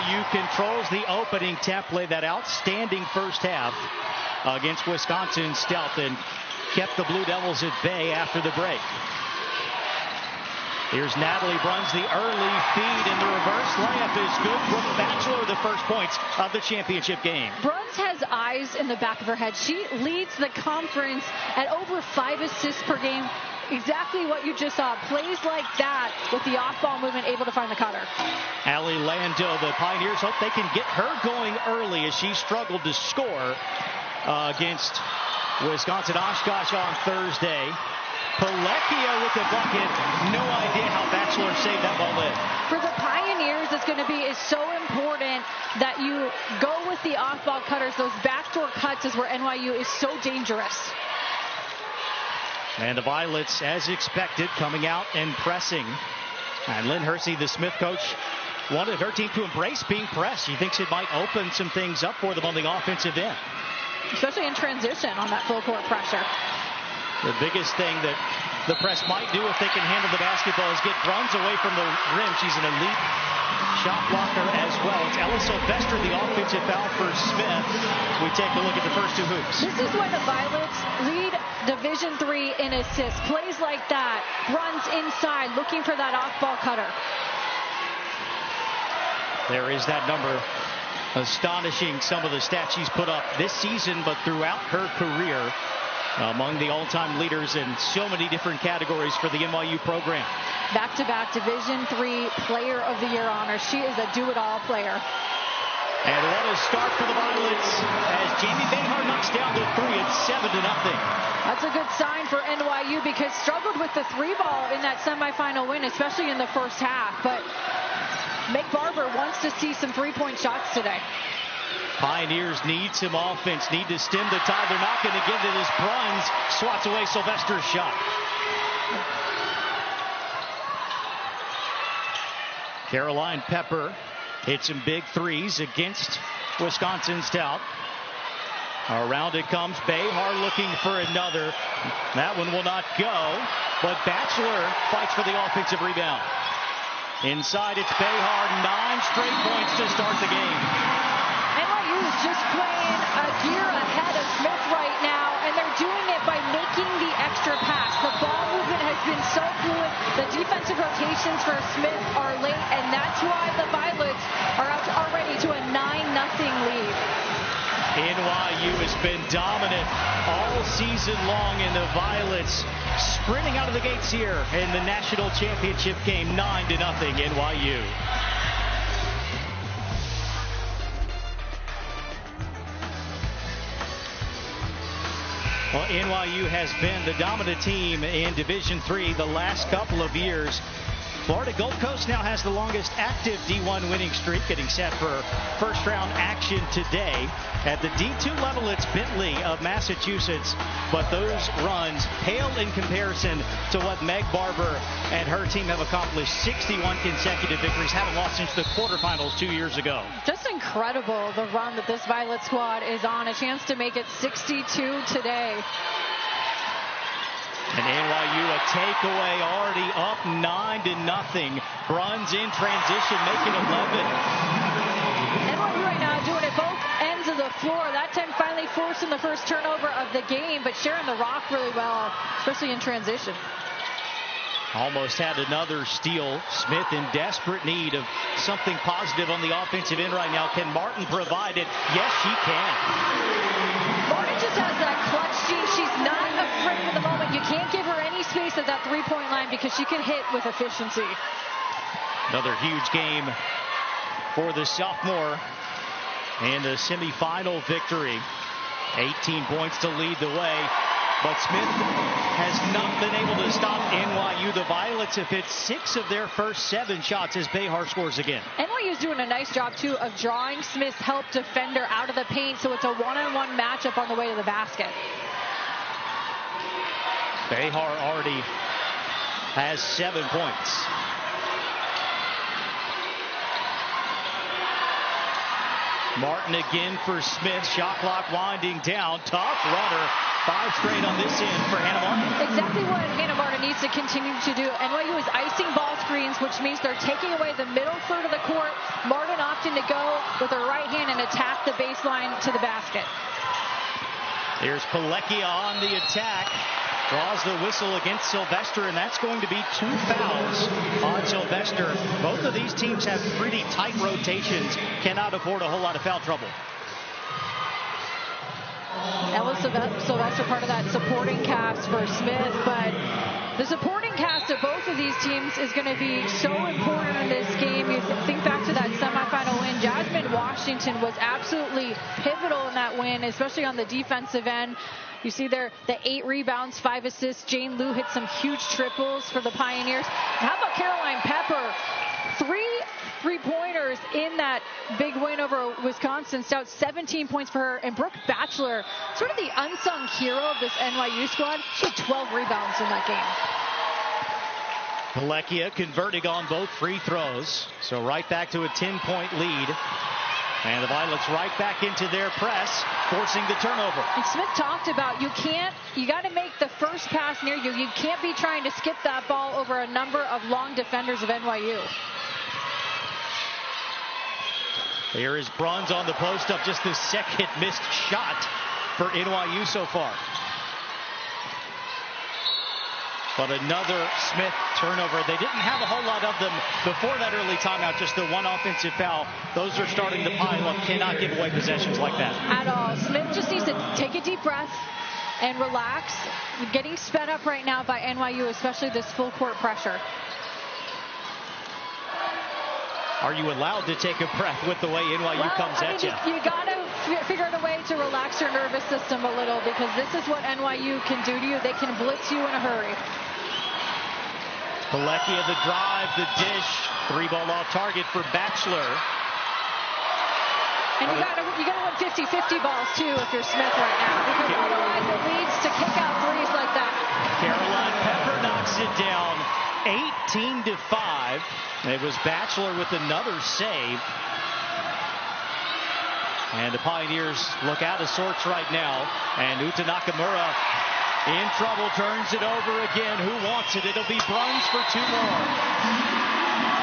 NYU controls the opening template, that outstanding first half against Wisconsin Stealth, and kept the Blue Devils at bay after the break. Here's Natalie Bruns, the early feed, and the reverse layup is good. Brooke Batchelor, the first points of the championship game. Bruns has eyes in the back of her head. She leads the conference at over 5 assists per game. Exactly what you just saw. Plays like that with the off-ball movement, able to find the cutter. Allie Lando, the Pioneers hope they can get her going early as she struggled to score against Wisconsin Oshkosh on Thursday. Palekia with the bucket. No idea how Batchelor saved that ball in. For the Pioneers, it's going to be so important that you go with the off-ball cutters. Those backdoor cuts is where NYU is so dangerous. And the Violets, as expected, coming out and pressing. And Lynn Hersey, the Smith coach, wanted her team to embrace being pressed. She thinks it might open some things up for them on the offensive end. Especially in transition on that full court pressure. The biggest thing that the press might do if they can handle the basketball is get Bruns away from the rim. She's an elite shot blocker as well. It's Ella Sylvester, the offensive foul for Smith. We take a look at the first two hoops. This is why the Violets lead Division III in assists. Plays like that. Bruns inside, looking for that off-ball cutter. There is that number. Astonishing, some of the stats she's put up this season, but throughout her career. Among the all-time leaders in so many different categories for the NYU program. Back-to-back Division III Player of the Year honors. She is a do-it-all player. And what a start for the Violets as Jamie Behar knocks down the three. It's 7-0. That's a good sign for NYU because struggled with the three ball in that semifinal win, especially in the first half. But Meg Barber wants to see some three-point shots today. Pioneers need some offense, need to stem the tide. They're not going to get it as Bruns swats away Sylvester's shot. Caroline Pepper hit some big threes against Wisconsin Stout. Around it comes Behar looking for another. That one will not go, but Batchelor fights for the offensive rebound. Inside, it's Behar, 9 straight points to start the game. NYU's just playing a gear ahead of Smith right now, and they're doing it by making the extra pass. The ball movement has been so fluid. The defensive rotations for Smith are late, and that's why the Violets are out already to a 9-0 lead. NYU has been dominant all season long, and the Violets sprinting out of the gates here in the national championship game, 9-0 NYU. Well, NYU has been the dominant team in Division III the last couple of years. Florida Gulf Coast now has the longest active D1 winning streak, getting set for first round action today. At the D2 level, it's Bentley of Massachusetts, but those runs pale in comparison to what Meg Barber and her team have accomplished. 61 consecutive victories, haven't lost since the quarterfinals 2 years ago. Just incredible, the run that this Violet squad is on. A chance to make it 62 today. And NYU a takeaway, already up 9-0. Bruns in transition, making 11. NYU right now doing it both ends of the floor. That time finally forcing the first turnover of the game, but sharing the rock really well, especially in transition. Almost had another steal. Smith in desperate need of something positive on the offensive end right now. Can Martin provide it? Yes, she can. Martin just has that clutch gene. She's not afraid of the moment. You can't give her any space at that three-point line because she can hit with efficiency. Another huge game for the sophomore and a semifinal victory. 18 points to lead the way. But Smith has not been able to stop NYU. The Violets have hit 6 of their first 7 shots as Behar scores again. NYU is doing a nice job, too, of drawing Smith's help defender out of the paint, so it's a one-on-one matchup on the way to the basket. Behar already has 7 points. Martin again for Smith. Shot clock winding down. Tough runner 5 straight on this end for Hannah Martin. Exactly what Hannah Martin needs to continue to do. NYU is icing ball screens, which means they're taking away the middle third of the court. Martin opting to go with her right hand and attack the baseline to the basket. Here's Pilecki on the attack. Draws the whistle against Sylvester, and that's going to be 2 fouls on Sylvester. Both of these teams have pretty tight rotations. Cannot afford a whole lot of foul trouble. Ella Sylvester, part of that supporting cast for Smith, but the supporting cast of both of these teams is going to be so important in this game. You think back to that semifinal win. Jasmine Washington was absolutely pivotal in that win, especially on the defensive end. You see there the 8 rebounds, 5 assists. Jane Liu hit some huge triples for the Pioneers. And how about Caroline Pepper? 3 3-pointers in that big win over Wisconsin. Stout 17 points for her. And Brooke Batchelor, sort of the unsung hero of this NYU squad. She had 12 rebounds in that game. Pilecki converting on both free throws. So right back to a 10-point lead. And the Violets right back into their press, forcing the turnover. And Smith talked about you got to make the first pass near you. You can't be trying to skip that ball over a number of long defenders of NYU. Here is Bruns on the post up, just the second missed shot for NYU so far. But another Smith turnover. They didn't have a whole lot of them before that early timeout, just the one offensive foul. Those are starting to pile up. Cannot give away possessions like that. At all. Smith just needs to take a deep breath and relax. Getting sped up right now by NYU, especially this full court pressure. Are you allowed to take a breath with the way NYU comes at you? You got to figure out a way to relax your nervous system a little, because this is what NYU can do to you. They can blitz you in a hurry. Pilecki of the drive, the dish, 3-ball off target for Batchelor. And you got to win 50-50 balls too if you're Smith right now, because otherwise it leads to kick out threes like that. Caroline Pepper knocks it down, 18-5. It was Batchelor with another save. And the Pioneers look out of sorts right now. And Uta Nakamura in trouble, turns it over again. Who wants it? It'll be Bruns for 2 more.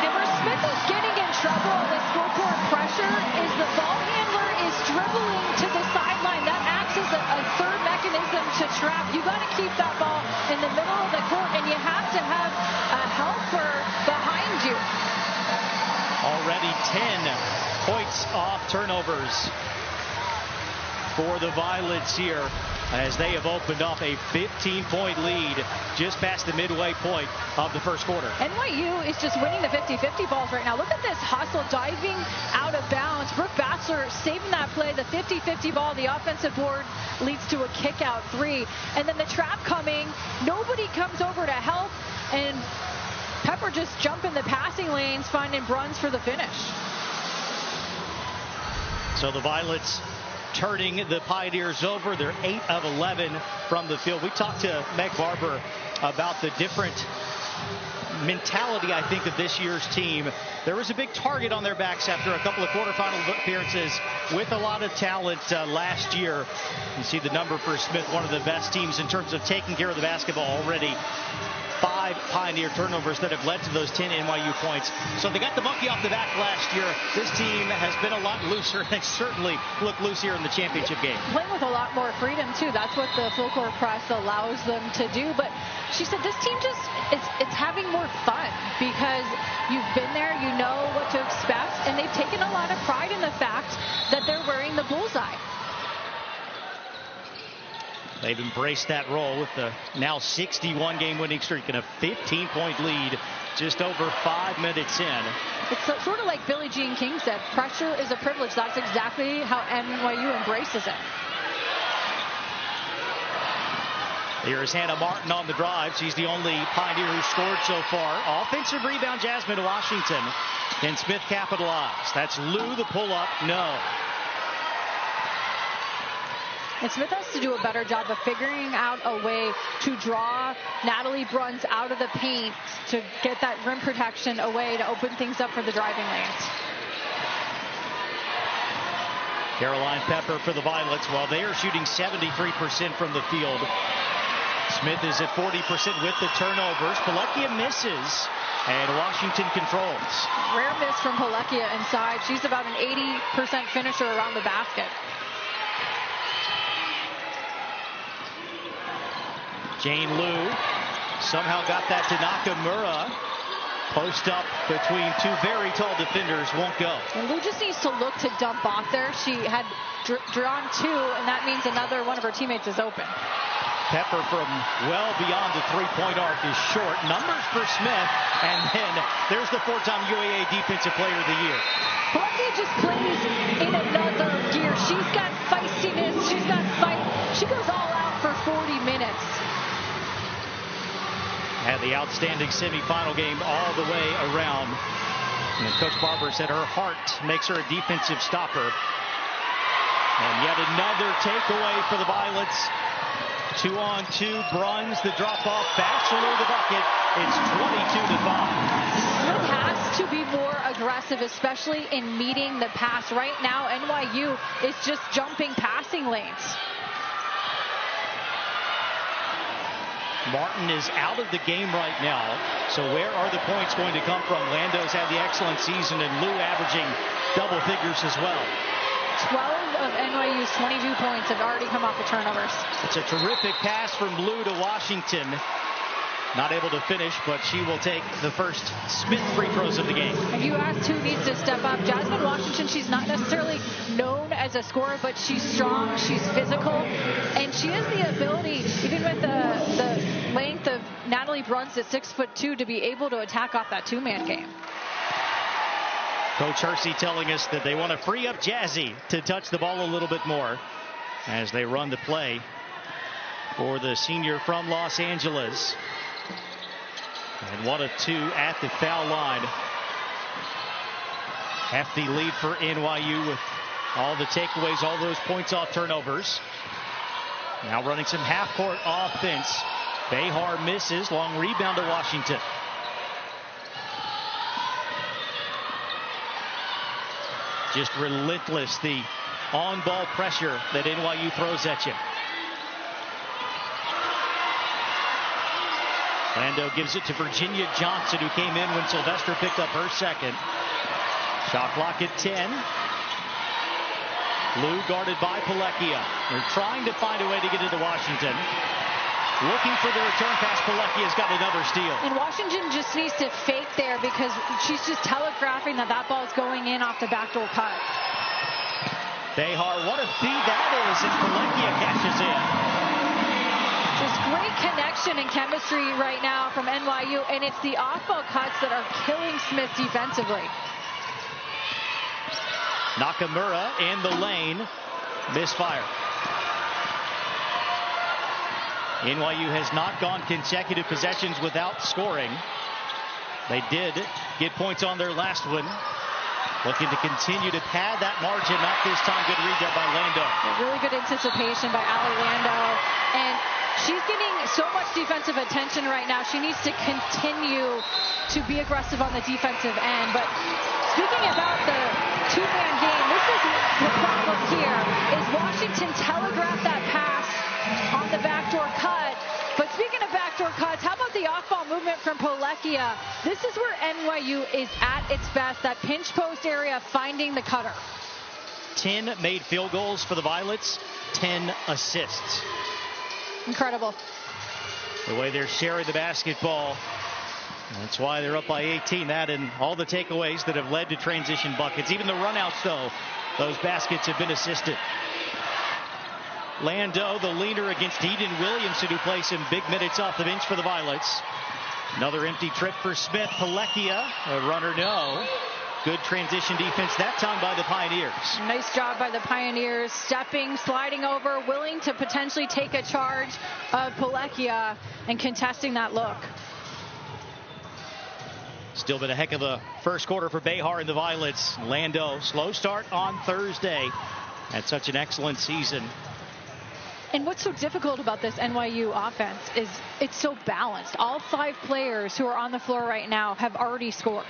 And where Smith is getting in trouble on this full court pressure is the ball handler is dribbling to the sideline. That acts as a third mechanism to trap. You got to keep that ball in the middle of the court, and you have to have a helper behind you. Already 10 points off turnovers for the Violets here, as they have opened up a 15-point lead just past the midway point of the first quarter. NYU is just winning the 50-50 balls right now. Look at this hustle, diving out of bounds. Brooke Batchelor saving that play, the 50-50 ball. The offensive board leads to a kick-out 3. And then the trap coming. Nobody comes over to help. And Pepper just jumping the passing lanes, finding Bruns for the finish. So the Violets turning the Pioneers over. They're 8 of 11 from the field. We talked to Meg Barber about the different mentality, I think, of this year's team. There was a big target on their backs after a couple of quarterfinal appearances with a lot of talent last year. You see the number for Smith, one of the best teams in terms of taking care of the basketball already. 5 Pioneer turnovers that have led to those 10 NYU points. So they got the monkey off the back last year. This team has been a lot looser. They certainly look loose here in the championship game. Playing with a lot more freedom, too. That's what the full court press allows them to do. But she said this team just, it's having more fun because you've been there, you know what to expect, and they've taken a lot of pride in the fact that they're wearing the bullseye. They've embraced that role with the now 61-game winning streak and a 15-point lead just over 5 minutes in. It's sort of like Billie Jean King said, pressure is a privilege. That's exactly how NYU embraces it. Here's Hannah Martin on the drive. She's the only Pioneer who scored so far. Offensive rebound, Jasmine Washington. Can Smith capitalize? That's Liu, the pull-up. No. And Smith has to do a better job of figuring out a way to draw Natalie Bruns out of the paint to get that rim protection away to open things up for the driving lanes. Caroline Pepper for the Violets, while they are shooting 73% from the field. Smith is at 40% with the turnovers. Palekia misses, and Washington controls. Rare miss from Palekia inside. She's about an 80% finisher around the basket. Jane Liu somehow got that to Nakamura. Post up between two very tall defenders, won't go. And Liu just needs to look to dump off there. She had drawn two, and that means another one of her teammates is open. Pepper from well beyond the three-point arc is short. Numbers for Smith, and then there's the four-time UAA Defensive Player of the Year. Palekia just plays in another gear. She's got feistiness. She's got fight. She goes all out for 40 minutes. Had the outstanding semifinal game all the way around. And Coach Barber said her heart makes her a defensive stopper. And yet another takeaway for the Violets. 2-on-2, Bruns, the drop-off, Bachelor the bucket. It's 22-5. Smith has to be more aggressive, especially in meeting the pass. Right now, NYU is just jumping passing lanes. Martin is out of the game right now, so where are the points going to come from? Lando's had the excellent season, and Liu averaging double figures as well. 12 of NYU's 22 points have already come off the turnovers. It's a terrific pass from Liu to Washington. Not able to finish, but she will take the first Smith free throws of the game. And you asked who needs to step up. Jasmine Washington, she's not necessarily known as a scorer, but she's strong, she's physical, and she has the ability, even with the length of Natalie Bruns at 6'2", to be able to attack off that two-man game. Coach Hersey telling us that they want to free up Jazzy to touch the ball a little bit more as they run the play for the senior from Los Angeles. And 1 of 2 at the foul line. Hefty lead for NYU with all the takeaways, all those points off turnovers. Now running some half-court offense. Behar misses. Long rebound to Washington. Just relentless, the on-ball pressure that NYU throws at you. Lando gives it to Virginia Johnson, who came in when Sylvester picked up her second. Shot clock at 10. Liu guarded by Palekia. They're trying to find a way to get into Washington. Looking for the return pass. Palekia's got another steal. And Washington just needs to fake there because she's just telegraphing that ball's going in off the backdoor cut. Behar, what a feed that is, and Palekia catches in. Just great connection and chemistry right now from NYU, and it's the off-ball cuts that are killing Smith defensively. Nakamura in the lane. Misfire. NYU has not gone consecutive possessions without scoring. They did get points on their last one. Looking to continue to pad that margin. Not this time. Good rebound by Lando. Really good anticipation by Ali Lando. And she's getting so much defensive attention right now. She needs to continue to be aggressive on the defensive end. But speaking about the two-man game, this is the problem here, is Washington telegraphed that pass on the backdoor cut. But speaking of backdoor cuts, how about the off-ball movement from Palekia? This is where NYU is at its best, that pinch post area, finding the cutter. 10 made field goals for the Violets, 10 assists. Incredible. The way they're sharing the basketball. That's why they're up by 18. That and all the takeaways that have led to transition buckets. Even the runouts, though, those baskets have been assisted. Lando, the leaner against Eden Williamson, who plays some big minutes off the bench for the Violets. Another empty trip for Smith. Palekia, a runner no. Good transition defense that time by the Pioneers. Nice job by the Pioneers, stepping, sliding over, willing to potentially take a charge of Palekia and contesting that look. Still been a heck of a first quarter for Behar and the Violets. Lando, slow start on Thursday. Had such an excellent season. And what's so difficult about this NYU offense is it's so balanced. All 5 players who are on the floor right now have already scored.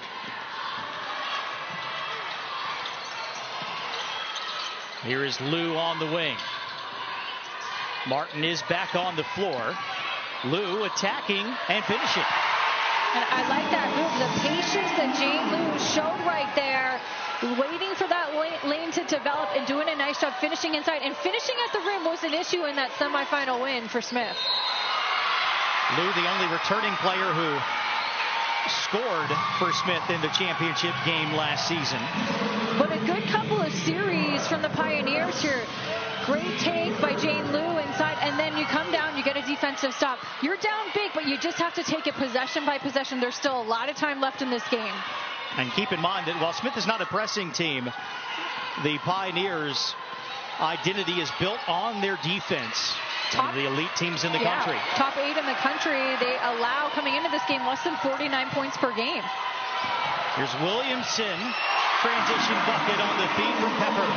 Here is Lou on the wing. Martin is back on the floor. Lou attacking and finishing. And I like that move, the patience that Jane Lou showed right there, waiting for that lane to develop and doing a nice job finishing inside. And finishing at the rim was an issue in that semifinal win for Smith. Lou, the only returning player who scored for Smith in the championship game last season. But a good couple of series from the Pioneers here. Great take by Jane Lou inside, and then you come down, you get a defensive stop. You're down big, but you just have to take it possession by possession. There's still a lot of time left in this game. And keep in mind that while Smith is not a pressing team, the Pioneers' identity is built on their defense. One of the elite teams in the country. Top 8 in the country. They allow, coming into this game, less than 49 points per game. Here's Williamson. Transition bucket on the feed from Pepper.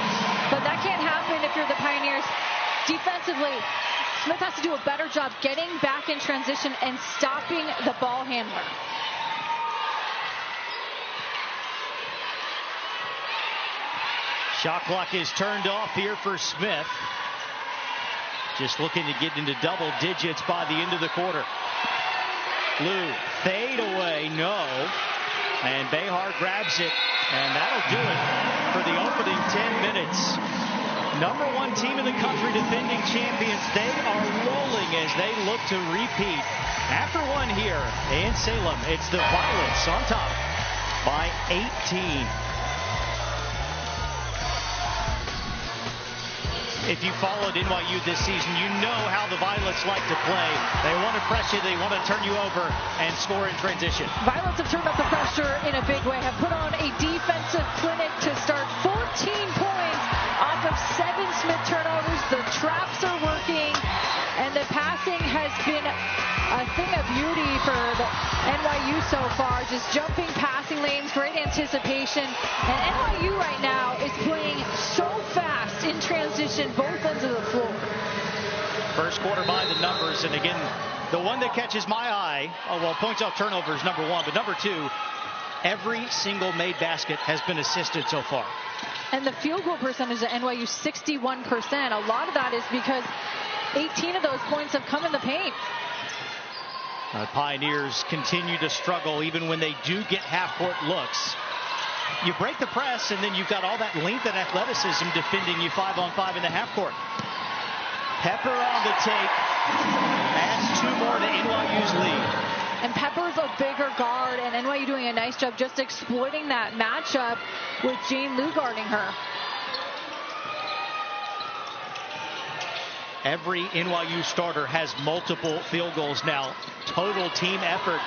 But that can't happen if you're the Pioneers. Defensively, Smith has to do a better job getting back in transition and stopping the ball handler. Shot clock is turned off here for Smith. Just looking to get into double digits by the end of the quarter. Lou, fade away, no. And Behar grabs it, and that'll do it for the opening 10 minutes. Number 1 team in the country, defending champions. They are rolling as they look to repeat. After one here in Salem, it's the Violets on top by 18. If you followed NYU this season, you know how the Violets like to play. They want to press you, they want to turn you over and score in transition. Violets have turned up the pressure in a big way, have put on a defensive clinic to start 14 points off of 7 Smith turnovers. The traps are working, and the passing has been a thing of beauty for the NYU so far. Just jumping passing lanes, great anticipation. And NYU right now is playing so fast in transition, both ends of the floor. First quarter by the numbers, and again, the one that catches my eye, points off turnovers, number 1, but number 2, every single made basket has been assisted so far. And the field goal percentage at NYU, 61%. A lot of that is because 18 of those points have come in the paint. Pioneers continue to struggle even when they do get half-court looks. You break the press, and then you've got all that length and athleticism defending you 5-on-5 in the half-court. Pepper on the take. Adds 2 more to NYU's lead. And Pepper's a bigger guard, and NYU doing a nice job just exploiting that matchup with Jane Lou guarding her. Every NYU starter has multiple field goals now. Total team effort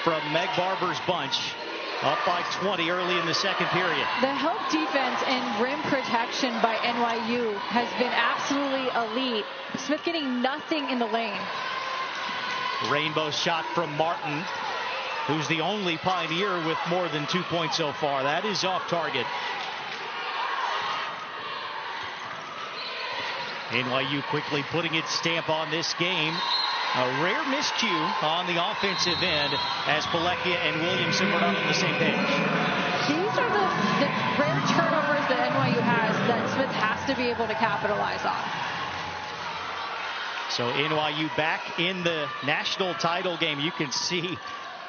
from Meg Barber's bunch. Up by 20 early in the second period. The help defense and rim protection by NYU has been absolutely elite. Smith getting nothing in the lane. Rainbow shot from Martin, who's the only Pioneer with more than 2 points so far. That is off target. NYU quickly putting its stamp on this game. A rare miscue on the offensive end as Palekia and Williamson were not on the same page. These are the rare turnovers that NYU has that Smith has to be able to capitalize on. So NYU back in the national title game. You can see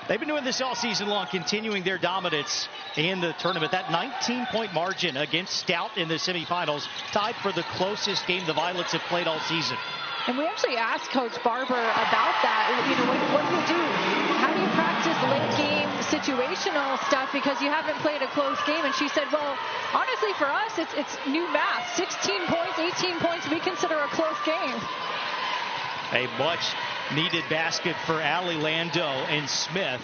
they've been doing this all season long, continuing their dominance in the tournament. That 19-point margin against Stout in the semifinals, tied for the closest game the Violets have played all season. And we actually asked Coach Barber about that. You know, what do you do? How do you practice late game situational stuff because you haven't played a close game? And she said, well, honestly, for us, it's new math. 16 points, 18 points, we consider a close game. A much-needed basket for Allie Lando and Smith.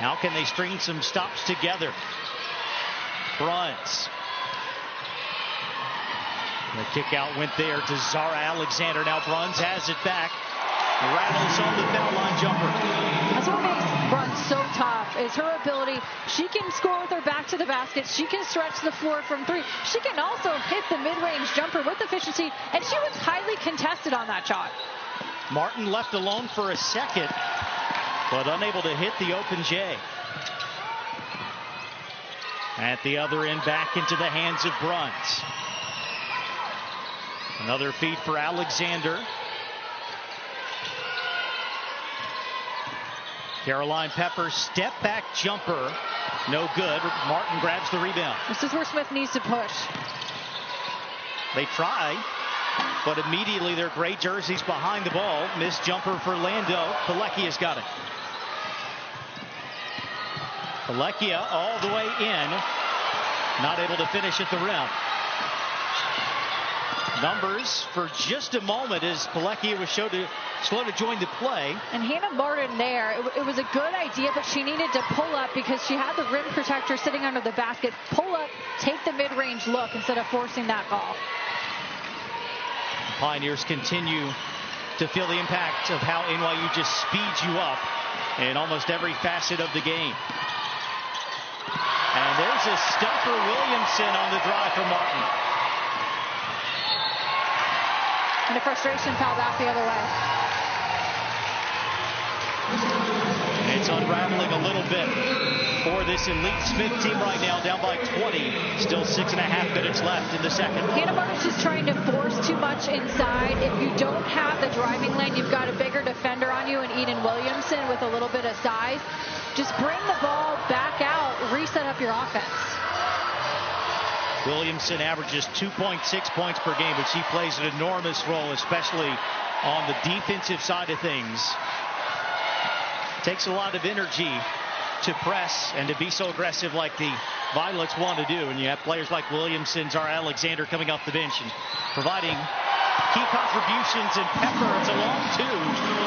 Now can they string some stops together? Bruns. The kick out went there to Zara Alexander. Now Bruns has it back. Rattles on the foul line jumper. That's what makes Bruns so tough, is her ability. She can score with her back to the basket. She can stretch the floor from 3. She can also hit the mid-range jumper with efficiency, and she was highly contested on that shot. Martin left alone for a second, but unable to hit the open J. At the other end, back into the hands of Bruns. Another feed for Alexander. Caroline Pepper, step back jumper. No good. Martin grabs the rebound. This is where Smith needs to push. They try, but immediately their gray jerseys behind the ball. Missed jumper for Lando. Pelekia's got it. Pelekia all the way in. Not able to finish at the rim. Numbers for just a moment as Pelekia was slow to join the play. And Hannah Martin there, it was a good idea, but she needed to pull up because she had the rim protector sitting under the basket. Pull up, take the mid-range look instead of forcing that ball. Pioneers continue to feel the impact of how NYU just speeds you up in almost every facet of the game. And there's a stuffer. Williamson on the drive for Martin. And a frustration foul back the other way. And it's unraveling a little bit for this elite Smith team right now, down by 20. Still 6.5 minutes left in the second. Hannah Martin's just trying to force too much inside. If you don't have the driving lane, you've got a bigger defender on you, and Eden Williamson with a little bit of size. Just bring the ball back out, reset up your offense. Williamson averages 2.6 points per game, but she plays an enormous role, especially on the defensive side of things. Takes a lot of energy to press and to be so aggressive like the Violets want to do. And you have players like Williamson, Zara Alexander coming off the bench and providing key contributions, and Pepper is along too,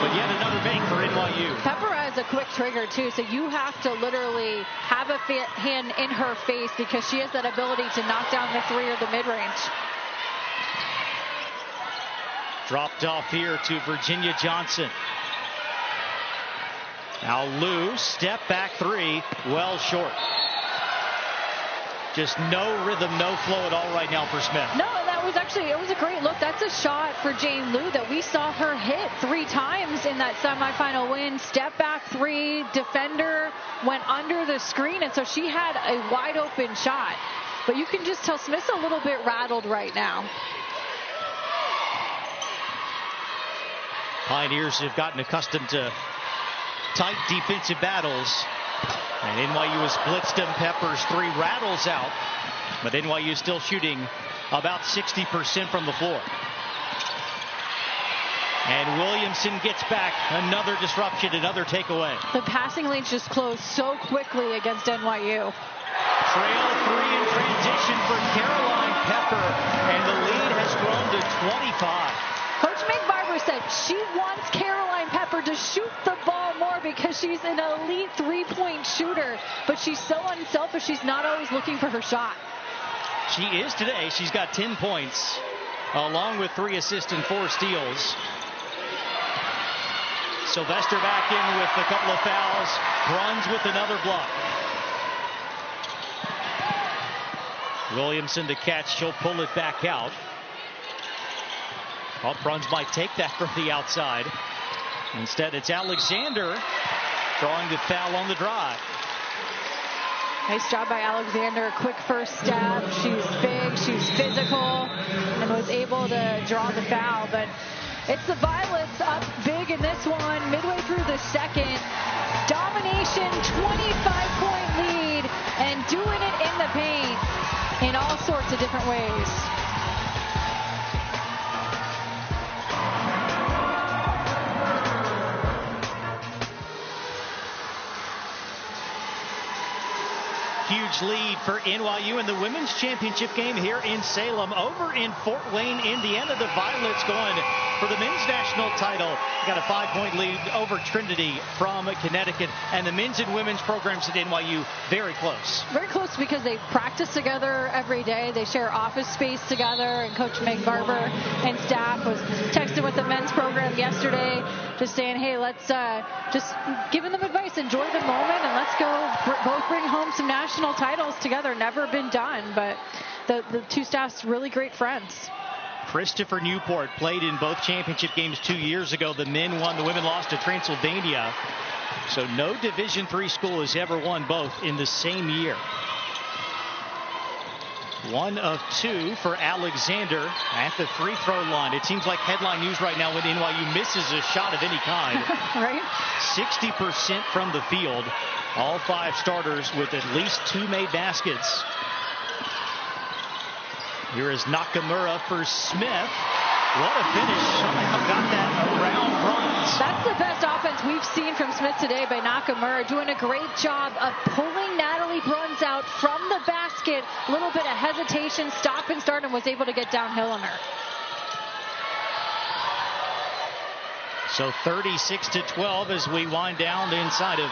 but yet another make for NYU. Pepper has a quick trigger too, so you have to literally have a hand in her face because she has that ability to knock down the three or the mid-range. Dropped off here to Virginia Johnson. Now Lou, step back three, well short. Just no rhythm, no flow at all right now for Smith. No, and that was actually, it was a great look. That's a shot for Jane Lou that we saw her hit 3 times in that semifinal win. Step back three, defender went under the screen, and so she had a wide open shot. But you can just tell Smith's a little bit rattled right now. Pioneers have gotten accustomed to tight defensive battles. And NYU has blitzed them. Pepper's three rattles out. But NYU is still shooting about 60% from the floor. And Williamson gets back. Another disruption, another takeaway. The passing lanes just closed so quickly against NYU. Trail three in transition for Caroline Pepper. And the lead has grown to 25. Coach Meg Barber said she wants Caroline Pepper to shoot the ball more because she's an elite three-point shooter, but she's so unselfish, she's not always looking for her shot. She is today. She's got 10 points, along with 3 assists and 4 steals. Sylvester back in with a couple of fouls. Bruns with another block. Williamson to catch. She'll pull it back out. Well, Bruns might take that from the outside. Instead, it's Alexander drawing the foul on the drive. Nice job by Alexander. Quick first step. She's big, she's physical, and was able to draw the foul. But it's the Violets up big in this one, midway through the second. Domination, 25-point lead, and doing it in the paint in all sorts of different ways. Huge lead for NYU in the women's championship game here in Salem. Over in Fort Wayne, Indiana, the Violets going for the men's national title. Got a 5-point lead over Trinity from Connecticut. And the men's and women's programs at NYU very close. Very close because they practice together every day. They share office space together. And Coach Meg Barber and staff was texting with the men's program yesterday, just saying, hey, let's just giving them advice. Enjoy the moment and let's go both bring home some national titles together. Never been done, but the two staffs really great friends. Christopher Newport played in both championship games 2 years ago. The men won, the women lost to Transylvania. So no Division III school has ever won both in the same year. 1 of 2 for Alexander at the free throw line. It seems like headline news right now when NYU misses a shot of any kind. Right? 60% from the field. All 5 starters with at least 2 made baskets. Here is Nakamura for Smith. What a finish. Somehow got that around Bruns. That's the best offense we've seen from Smith today by Nakamura, doing a great job of pulling Natalie Bruns out from the basket. A little bit of hesitation, stop and start, and was able to get downhill on her. So 36-12 as we wind down inside of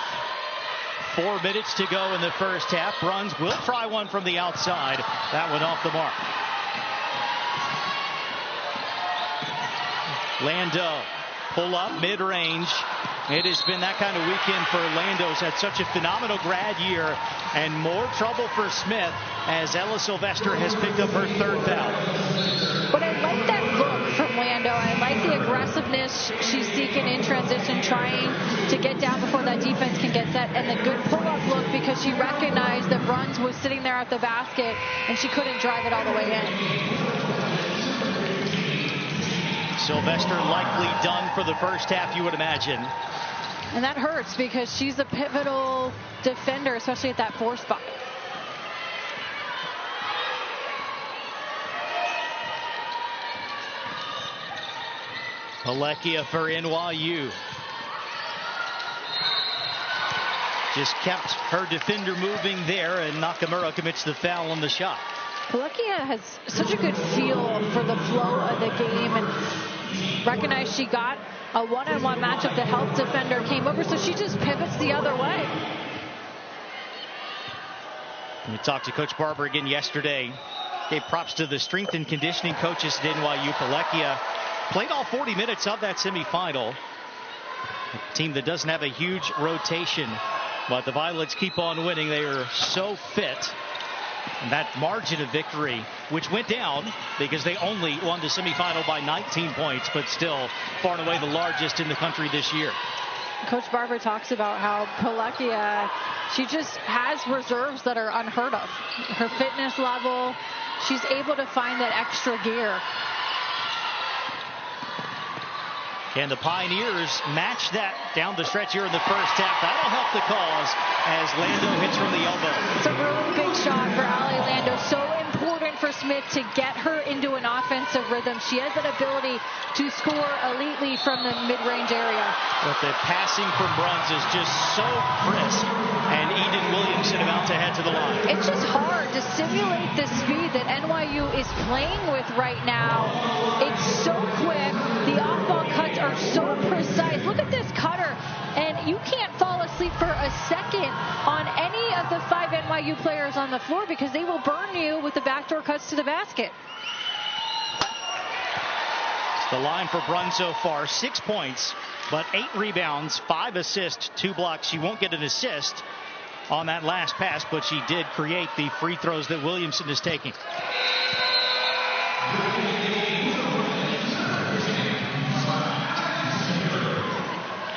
4 minutes to go in the first half. Bruns will try one from the outside. That went off the mark. Lando, pull up mid-range. It has been that kind of weekend for Lando's had such a phenomenal grad year, and more trouble for Smith as Ella Sylvester has picked up her 3rd foul. But I like that look from Lando. I like the aggressiveness she's seeking in transition, trying to get down before that defense can get set, and the good pull-up look because she recognized that Bruns was sitting there at the basket and she couldn't drive it all the way in. Sylvester likely done for the first half, you would imagine. And that hurts because she's a pivotal defender, especially at that 4 spot. Palekia for NYU. Just kept her defender moving there, and Nakamura commits the foul on the shot. Palekia has such a good feel for the flow of the game and recognized she got a one-on-one matchup. The help defender came over, so she just pivots the other way. We talked to Coach Barber again yesterday. Gave props to the strength and conditioning coaches at NYU. Palekia played all 40 minutes of that semifinal. A team that doesn't have a huge rotation, but the Violets keep on winning. They are so fit. And that margin of victory, which went down because they only won the semifinal by 19 points, but still far and away the largest in the country this year. Coach Barber talks about how Palekia, she just has reserves that are unheard of. Her fitness level, she's able to find that extra gear. Can the Pioneers match that down the stretch here in the first half? That'll help the cause as Lando hits from the elbow. It's a really big shot for Allie Lando. So important for Smith to get her into an offensive rhythm. She has that ability to score elitely from the mid-range area. But the passing from Bruns is just so crisp. And Eden Williamson about to head to the line. It's just hard to simulate the speed that NYU is playing with right now. It's so quick. The off-ball cuts are so precise. Look at this cutter. And you can't fall asleep for a second on any of the 5 NYU players on the floor because they will burn you with the backdoor cuts to the basket. It's the line for Bruns so far, 6 points, but 8 rebounds, 5 assists, 2 blocks. She won't get an assist on that last pass, but she did create the free throws that Williamson is taking.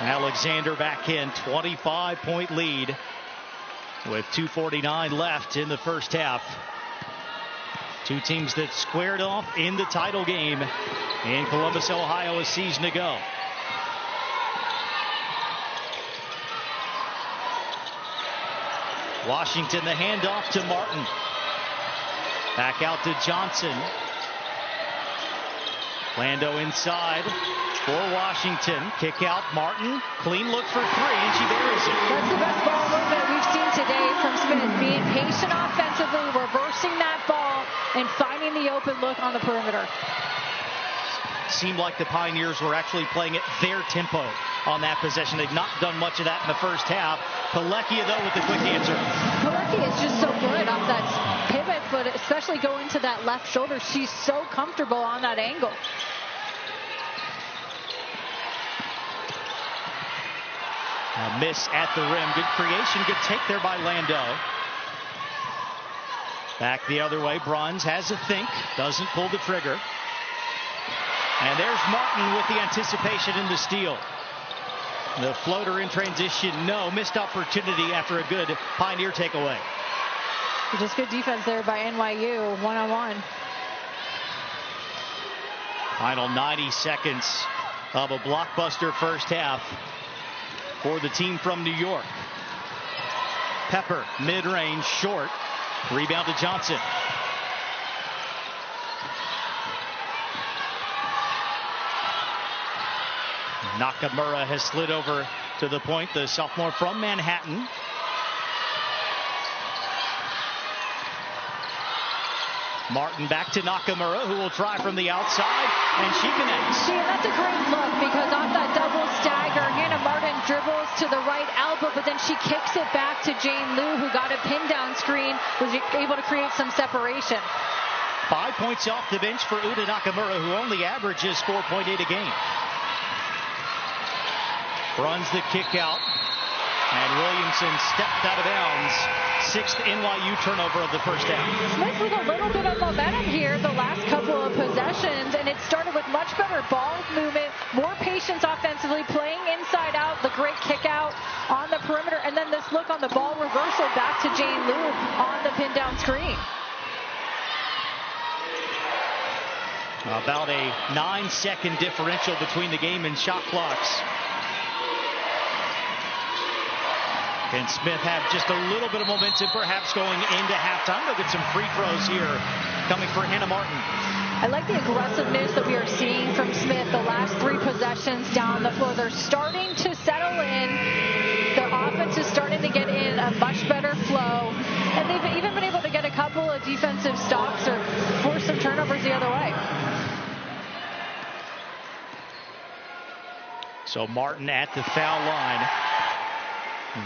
Alexander back in, 25-point lead with 2:49 left in the first half. 2 teams that squared off in the title game in Columbus, Ohio a season ago. Washington, the handoff to Martin. Back out to Johnson. Lando inside for Washington. Kick out Martin. Clean look for 3, and she buries it. That's the best ball movement we've seen today from Smith. Being patient offensively, reversing that ball, and finding the open look on the perimeter. Seemed like the Pioneers were actually playing at their tempo on that possession. They've not done much of that in the first half. Palekia, though, with the quick answer. Palekia is just so good off that pivot, but especially going to that left shoulder. She's so comfortable on that angle. A miss at the rim. Good creation. Good take there by Lando. Back the other way. Bruns has a think. Doesn't pull the trigger. And there's Martin with the anticipation in the steal. The floater in transition. No. Missed opportunity after a good Pioneer takeaway. Just good defense there by NYU, one-on-one. Final 90 seconds of a blockbuster first half for the team from New York. Pepper, mid-range, short. Rebound to Johnson. Nakamura has slid over to the point, the sophomore from Manhattan. Martin back to Nakamura, who will try from the outside, and she connects. See, that's a great look, because off that double stagger, Hannah Martin dribbles to the right elbow, but then she kicks it back to Jane Liu, who got a pin down screen, was able to create some separation. 5 points off the bench for Uda Nakamura, who only averages 4.8 a game. Runs the kick out, and Williamson stepped out of bounds. 6th NYU turnover of the first half. Smith with a little bit of momentum here the last couple of possessions, and it started with much better ball movement, more patience offensively, playing inside out, the great kick out on the perimeter, and then this look on the ball reversal back to Jane Liu on the pin down screen. About a 9-second differential between the game and shot clocks. And Smith had just a little bit of momentum perhaps going into halftime. They'll get some free throws here coming for Hannah Martin. I like the aggressiveness that we are seeing from Smith the last 3 possessions down the floor. They're starting to settle in. Their offense is starting to get in a much better flow. And they've even been able to get a couple of defensive stops or force some turnovers the other way. So Martin at the foul line.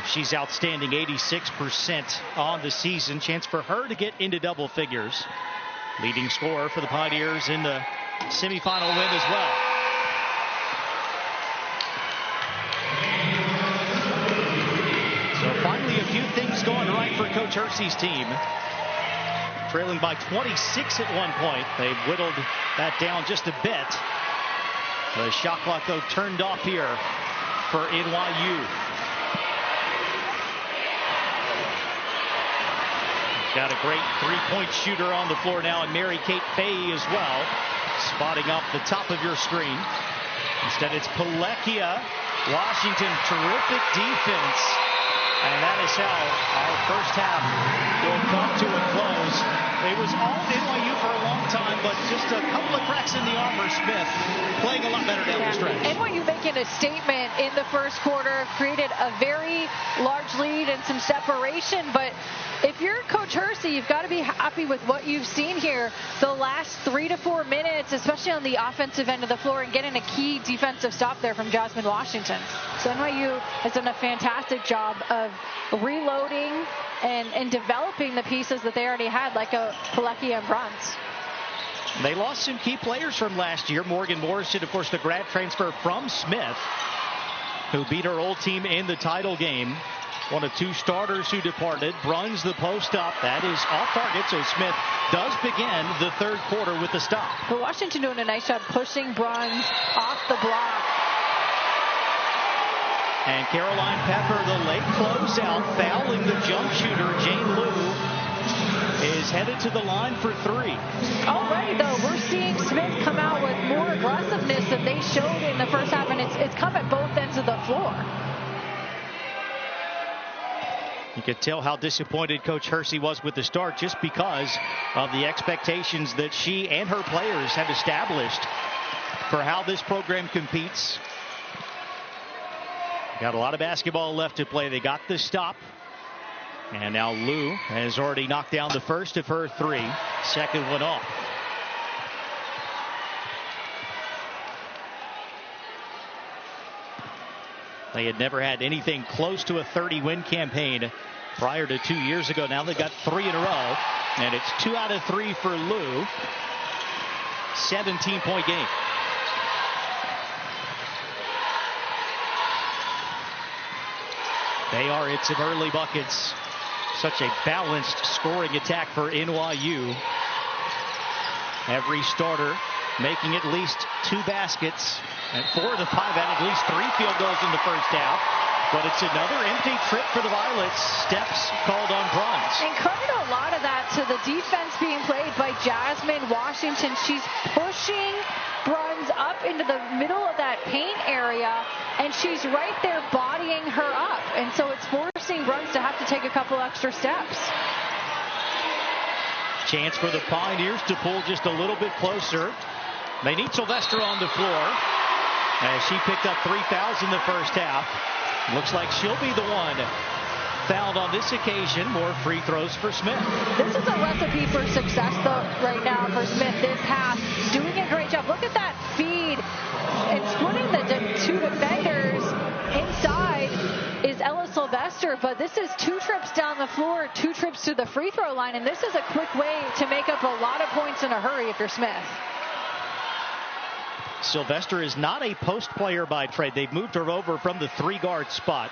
She's outstanding, 86% on the season. Chance for her to get into double figures. Leading scorer for the Pioneers in the semifinal win as well. So finally a few things going right for Coach Hersey's team. Trailing by 26 at one point. They've whittled that down just a bit. The shot clock, though, turned off here for NYU. Got a great three-point shooter on the floor now, and Mary Kate Fay as well, spotting up the top of your screen. Instead, it's Palekia. Washington, terrific defense. And that is how our first half will come to a close. It was all NYU for a long time, but just a couple of cracks in the armor. Smith playing a lot better down the stretch. NYU making a statement in the first quarter, created a very large lead and some separation, but if you're Coach Hersey, you've got to be happy with what you've seen here the last 3 to 4 minutes, especially on the offensive end of the floor, and getting a key defensive stop there from Jasmine Washington. So NYU has done a fantastic job of reloading and developing the pieces that they already had, like a Palekia and Bruns. They lost some key players from last year. Morgan Morrison, of course, the grad transfer from Smith, who beat her old team in the title game. One of 2 starters who departed. Bruns the post up. That is off target, so Smith does begin the third quarter with the stop. But Washington doing a nice job pushing Bruns off the block. And Caroline Pepper, the late closeout, fouling the jump shooter. Jane Liu is headed to the line for 3. Already, though, we're seeing Smith come out with more aggressiveness than they showed in the first half, and it's come at both ends of the floor. You could tell how disappointed Coach Hersey was with the start just because of the expectations that she and her players have established for how this program competes. Got a lot of basketball left to play. They got the stop. And now Liu has already knocked down the first of her 3. Second one off. They had never had anything close to a 30-win campaign prior to 2 years ago. Now they've got 3 in a row, and it's 2 out of 3 for Liu. 17-point game. They are at some early buckets. Such a balanced scoring attack for NYU. Every starter making at least 2 baskets, and 4 of the 5 had at least 3 field goals in the first half. But it's another empty trip for the Violets. Steps called on Bruns. And credit a lot of to the defense being played by Jasmine Washington. She's pushing Bruns up into the middle of that paint area, and she's right there bodying her up. And so it's forcing Bruns to have to take a couple extra steps. Chance for the Pioneers to pull just a little bit closer. They need Sylvester on the floor as she picked up 3 fouls in the first half. Looks like she'll be the one fouled on this occasion. More free throws for Smith. This is a recipe for success, though, right now for Smith this half. Doing a great job. Look at that feed. And splitting the two defenders inside is Ella Sylvester, but this is 2 trips down the floor, 2 trips to the free throw line, and this is a quick way to make up a lot of points in a hurry if you're Smith. Sylvester is not a post player by trade. They've moved her over from the 3-guard spot.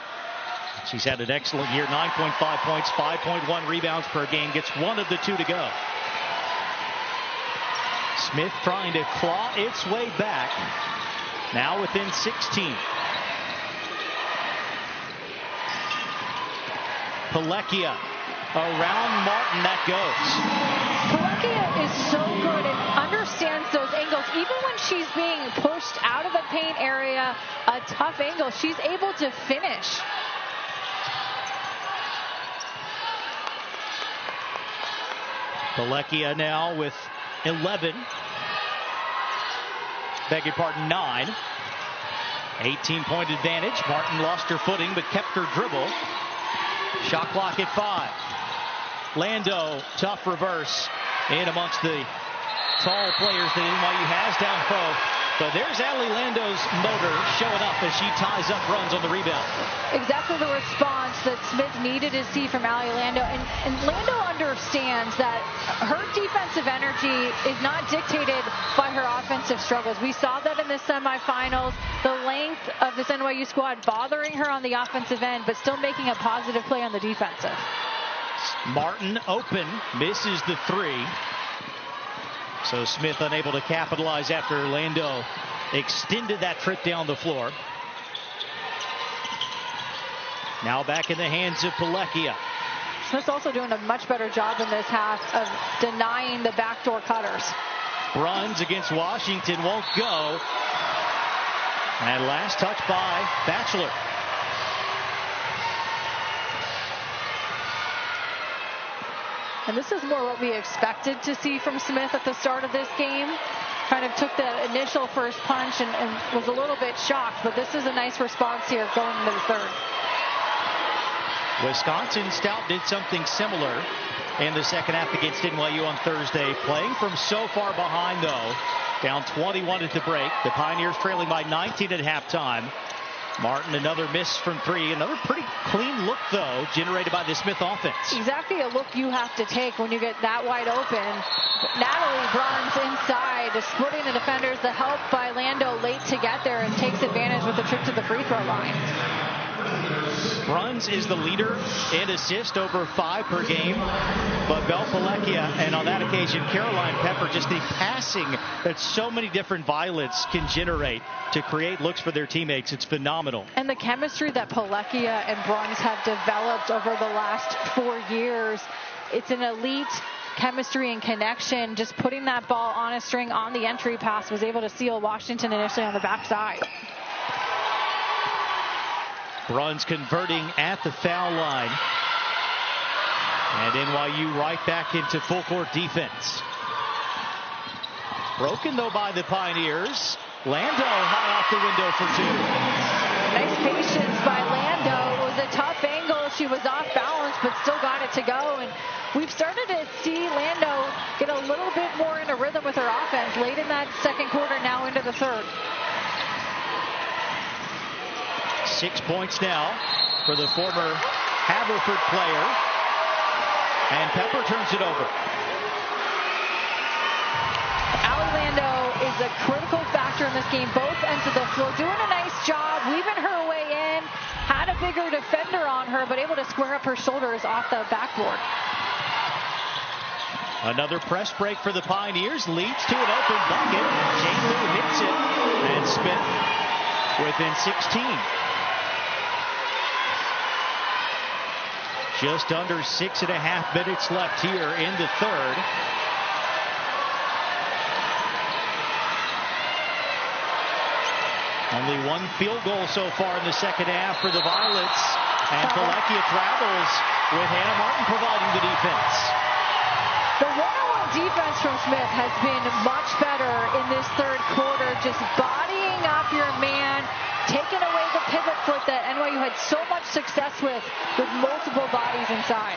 She's had an excellent year, 9.5 points, 5.1 rebounds per game, gets 1 of the 2 to go. Smith trying to claw its way back, now within 16. Palekia around Martin, that goes. Palekia is so good and understands those angles. Even when she's being pushed out of the paint area, a tough angle, she's able to finish. Palekia now with 11. Beg your pardon, 9. 18-point advantage. Martin lost her footing but kept her dribble. Shot clock at 5. Lando, tough reverse in amongst the tall players that NYU has down low. But there's Allie Lando's motor showing up as she ties up Bruns on the rebound. Exactly the response that Smith needed to see from Allie Lando. And Lando understands that her defensive energy is not dictated by her offensive struggles. We saw that in the semifinals. The length of this NYU squad bothering her on the offensive end, but still making a positive play on the defensive. Martin open, misses the 3. So Smith unable to capitalize after Lando extended that trip down the floor. Now back in the hands of Palekia. Smith's also doing a much better job in this half of denying the backdoor cutters. Bruns against Washington won't go. And last touch by Batchelor. And this is more what we expected to see from Smith at the start of this game. Kind of took the initial first punch and was a little bit shocked, but this is a nice response here going into the third. Wisconsin Stout did something similar in the second half against NYU on Thursday. Playing from so far behind, though. Down 21 at the break. The Pioneers trailing by 19 at halftime. Martin, another miss from 3. Another pretty clean look, though, generated by the Smith offense. Exactly a look you have to take when you get that wide open. Natalie Bruns inside, splitting the defenders. The help by Lando late to get there and takes advantage with the trip to the free throw line. Bruns is the leader in assist, over 5 per game. But Belle Palekia, and on that occasion, Caroline Pepper, just the passing that so many different violets can generate to create looks for their teammates. It's phenomenal. And the chemistry that Palekia and Bruns have developed over the last 4 years, it's an elite chemistry and connection. Just putting that ball on a string on the entry pass was able to seal Washington initially on the backside. Bruns converting at the foul line. And NYU right back into full court defense. Broken, though, by the Pioneers. Lando high off the window for 2. Nice patience by Lando. It was a tough angle. She was off balance, but still got it to go. And we've started to see Lando get a little bit more in a rhythm with her offense late in that second quarter, now into the third. 6 points now for the former Haverford player. And Pepper turns it over. Allie Lando is a critical factor in this game, both ends of the floor, doing a nice job, weaving her way in, had a bigger defender on her, but able to square up her shoulders off the backboard. Another press break for the Pioneers, leads to an open bucket. Jane Lou hits it, and Smith within 16. Just under 6.5 minutes left here in the third. Only one field goal so far in the second half for the Violets. And Palekia travels with Hannah Martin providing the defense. The one-on-one defense from Smith has been much better in this third quarter, just bodying up your man, taking away the pivot foot that NYU had so much success with multiple bodies inside.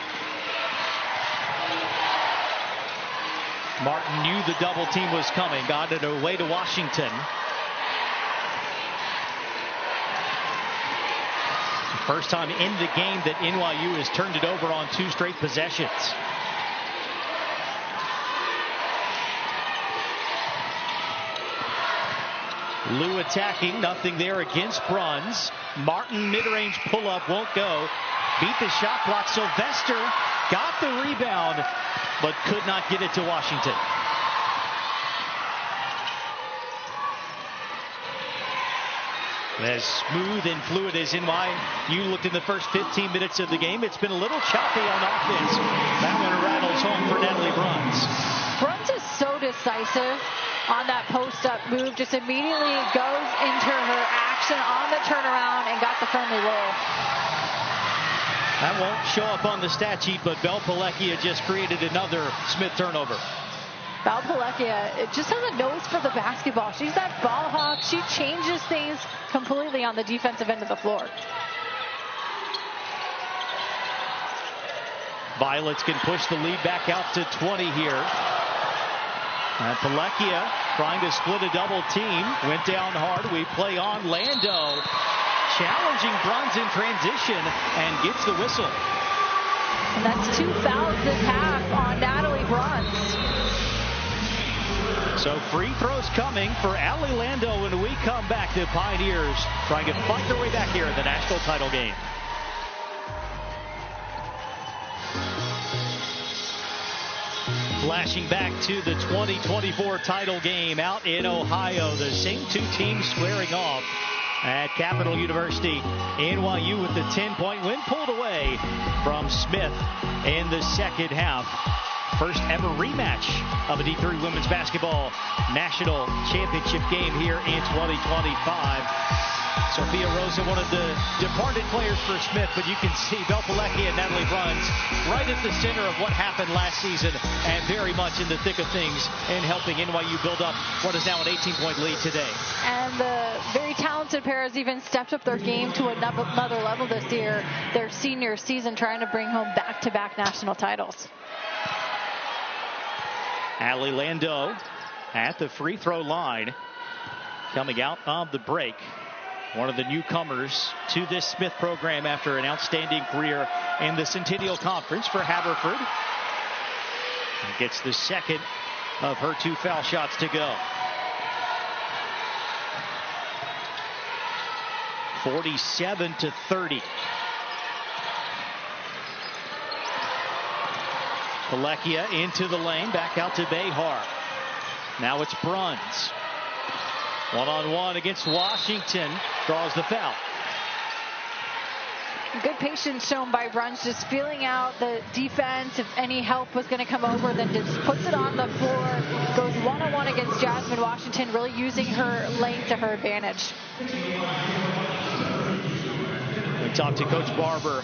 Martin knew the double team was coming, got it away to Washington. First time in the game that NYU has turned it over on 2 straight possessions. Lou attacking, nothing there against Bruns. Martin mid-range pull-up won't go. Beat the shot clock. Sylvester got the rebound, but could not get it to Washington. As smooth and fluid as NYU looked in the first 15 minutes of the game, it's been a little choppy on offense. That one rattles home for Natalie Bruns. Bruns is so decisive on that post-up move. Just immediately goes into her action on the turnaround and got the friendly roll. That won't show up on the stat sheet, but Belle Palekia just created another Smith turnover. Belle Palekia just has a nose for the basketball. She's that ball hawk. She changes things completely on the defensive end of the floor. Violets can push the lead back out to 20 here. And Palekia trying to split a double team. Went down hard. We play on. Lando challenging Bruns in transition and gets the whistle. And that's 2 fouls this half on Natalie Bruns. So free throws coming for Allie Lando when we come back. The Pioneers trying to fight their way back here in the national title game. Flashing back to the 2024 title game out in Ohio. The same 2 teams squaring off at Capital University. NYU with the 10-point win pulled away from Smith in the second half. First ever rematch of a D3 women's basketball national championship game here in 2025. Sophia Rosa, one of the departed players for Smith, but you can see Belle Palekia and Natalie Bruns right at the center of what happened last season and very much in the thick of things in helping NYU build up what is now an 18-point lead today. And the very talented pair has even stepped up their game to another level this year, their senior season, trying to bring home back-to-back national titles. Allie Lando at the free throw line coming out of the break. One of the newcomers to this Smith program after an outstanding career in the Centennial Conference for Haverford. And gets the second of her 2 foul shots to go. 47-30. Palekia into the lane, back out to Behar. Now it's Bruns. One-on-one against Washington, draws the foul. Good patience shown by Bruns, just feeling out the defense. If any help was going to come over, then just puts it on the floor, goes one-on-one against Jasmine Washington, really using her length to her advantage. We talked to Coach Barber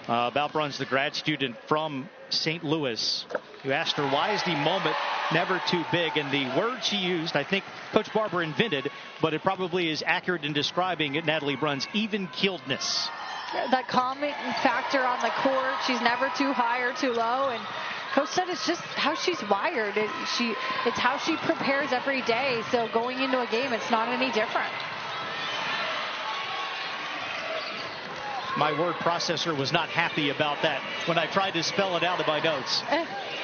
about Bruns, the grad student from St. Louis, who asked her, why is the moment never too big? And the word she used, I think Coach Barber invented, but it probably is accurate in describing Natalie Bruns' even-keeledness. That calming factor on the court. She's never too high or too low. And Coach said it's just how she's wired. It's how she prepares every day. So going into a game, it's not any different. My word processor was not happy about that when I tried to spell it out in my notes.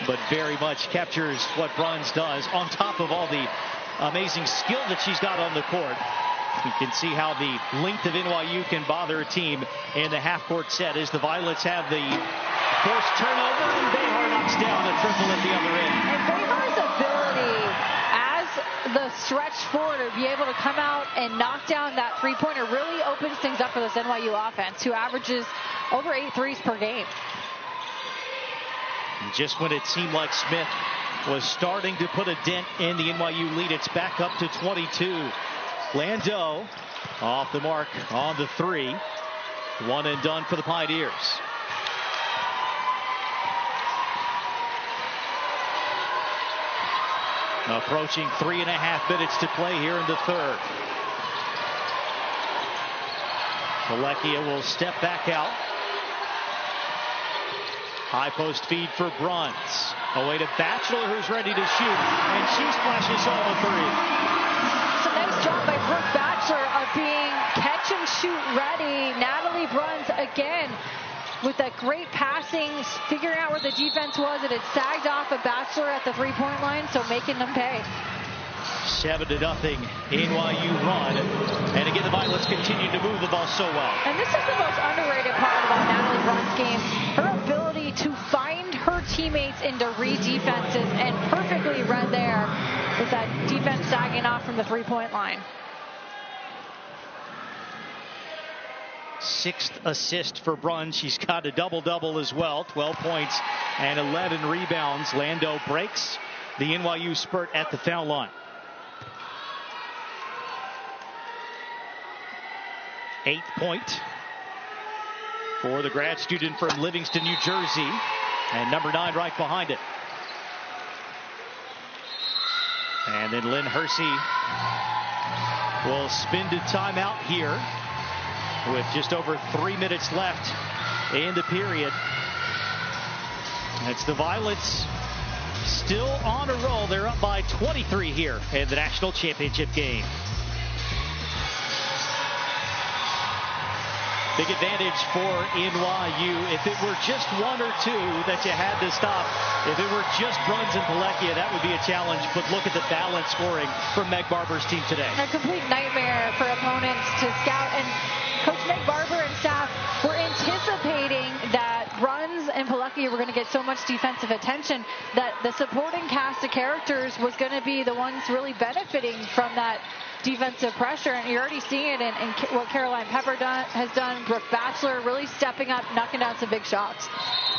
But very much captures what Bruns does on top of all the amazing skill that she's got on the court. You can see how the length of NYU can bother a team in the half-court set as the Violets have the forced turnover, and Behar knocks down a triple at the other end. And Behar's ability as the stretch forward to be able to come out and knock down that three-pointer really opens things up for this NYU offense, who averages over 8 threes per game. And just when it seemed like Smith was starting to put a dent in the NYU lead, it's back up to 22. Lando off the mark on the three. One and done for the Pioneers. Approaching 3.5 minutes to play here in the third. Pelekia will step back out. High post feed for Bruns. Away to Batchelor, who's ready to shoot, and she splashes home a three. It's a nice job by Brooke Batchelor of being catch and shoot ready. Natalie Bruns again with that great passing, figuring out where the defense was. It had sagged off a Batchelor at the three-point line, so making them pay. 7-0 NYU run. And again, the Violets continue to move the ball so well. And this is the most underrated part about Natalie Bruns' game. Her ability to find her teammates into read defenses, and perfectly read there with that defense sagging off from the three-point line. 6th assist for Bruns. She's got a double-double as well. 12 points and 11 rebounds. Lando breaks the NYU spurt at the foul line. 8th point for the grad student from Livingston, New Jersey. And number 9 right behind it. And then Lynn Hersey will spend a timeout here with just over 3 minutes left in the period. It's the Violets still on a roll. They're up by 23 here in the national championship game. Big advantage for NYU. If it were just 1 or 2 that you had to stop, if it were just Bruns and Pelekia, that would be a challenge. But look at the balanced scoring from Meg Barber's team today. A complete nightmare for opponents to scout. And Coach Meg Barber and staff were anticipating that Bruns and Pelekia were going to get so much defensive attention that the supporting cast of characters was going to be the ones really benefiting from that defensive pressure. And you're already seeing it in what Caroline Pepper has done. Brooke Batchelor really stepping up, knocking down some big shots.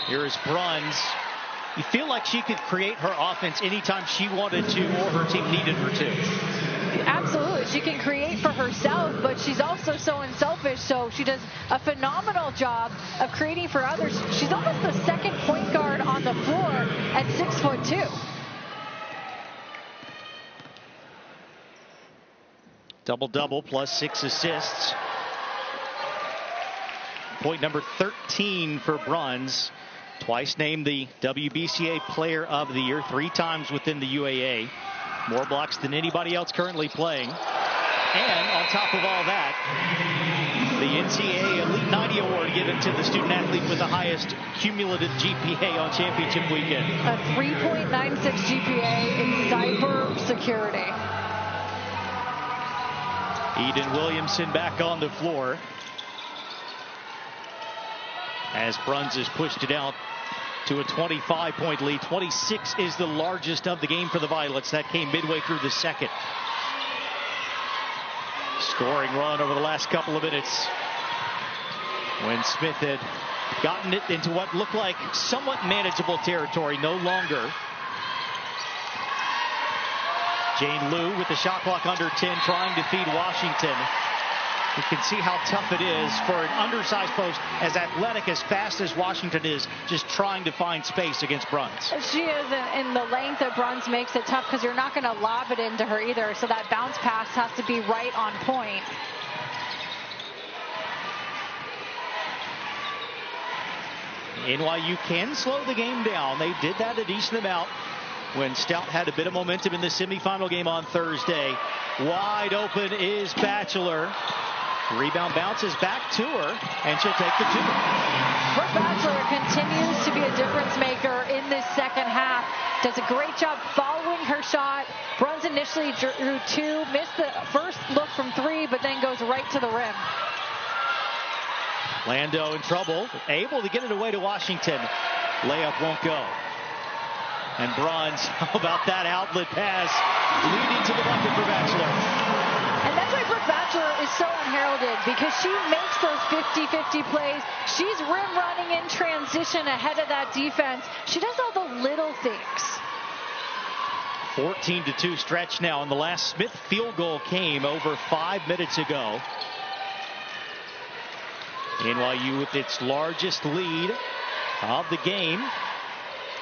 Here is Bruns. You feel like she could create her offense anytime she wanted to or her team needed her to. Absolutely. She can create for herself, but she's also so unselfish, so she does a phenomenal job of creating for others. She's almost the second point guard on the floor at 6'2". Double-double plus 6 assists. Point number 13 for Bruns. Twice named the WBCA Player of the Year, 3 times within the UAA. More blocks than anybody else currently playing. And on top of all that, the NCAA Elite 90 Award given to the student athlete with the highest cumulative GPA on championship weekend. A 3.96 GPA in cyber security. Eden Williamson back on the floor as Bruns has pushed it out to a 25-point lead. 26 is the largest of the game for the Violets. That came midway through the second. Scoring run over the last couple of minutes when Smith had gotten it into what looked like somewhat manageable territory. No longer. Jane Liu with the shot clock under 10, trying to feed Washington. You can see how tough it is for an undersized post, as athletic, as fast as Washington is, just trying to find space against Bruns. She is, and the length of Bruns makes it tough because you're not going to lob it into her either, so that bounce pass has to be right on point. NYU can slow the game down. They did that a decent amount when Stout had a bit of momentum in the semifinal game on Thursday. Wide open is Batchelor. Rebound bounces back to her, and she'll take the 2. Brooke Batchelor continues to be a difference maker in this second half. Does a great job following her shot. Bruns initially drew 2, missed the first look from 3, but then goes right to the rim. Lando in trouble, able to get it away to Washington. Layup won't go. And Bruns, how about that outlet pass leading to the bucket for Batchelor? And that's why Brooke Batchelor sister is so unheralded because she makes those 50-50 plays. She's rim running in transition ahead of that defense. She does all the little things. 14-2 stretch now, and the last Smith field goal came over 5 minutes ago. NYU with its largest lead of the game.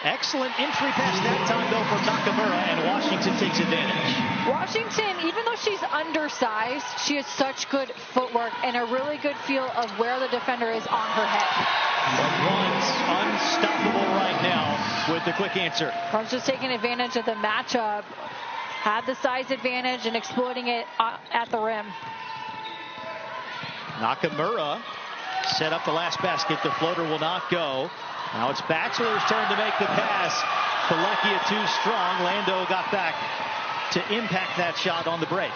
Excellent entry pass that time, though, from Nakamura, and Washington takes advantage. Washington, even though she's undersized, she has such good footwork and a really good feel of where the defender is on her head. But Bruns unstoppable right now with the quick answer. Bruns just taking advantage of the matchup. Had the size advantage and exploiting it at the rim. Nakamura set up the last basket. The floater will not go. Now it's Batchelor's turn to make the pass. Palekia too strong. Lando got back to impact that shot on the break.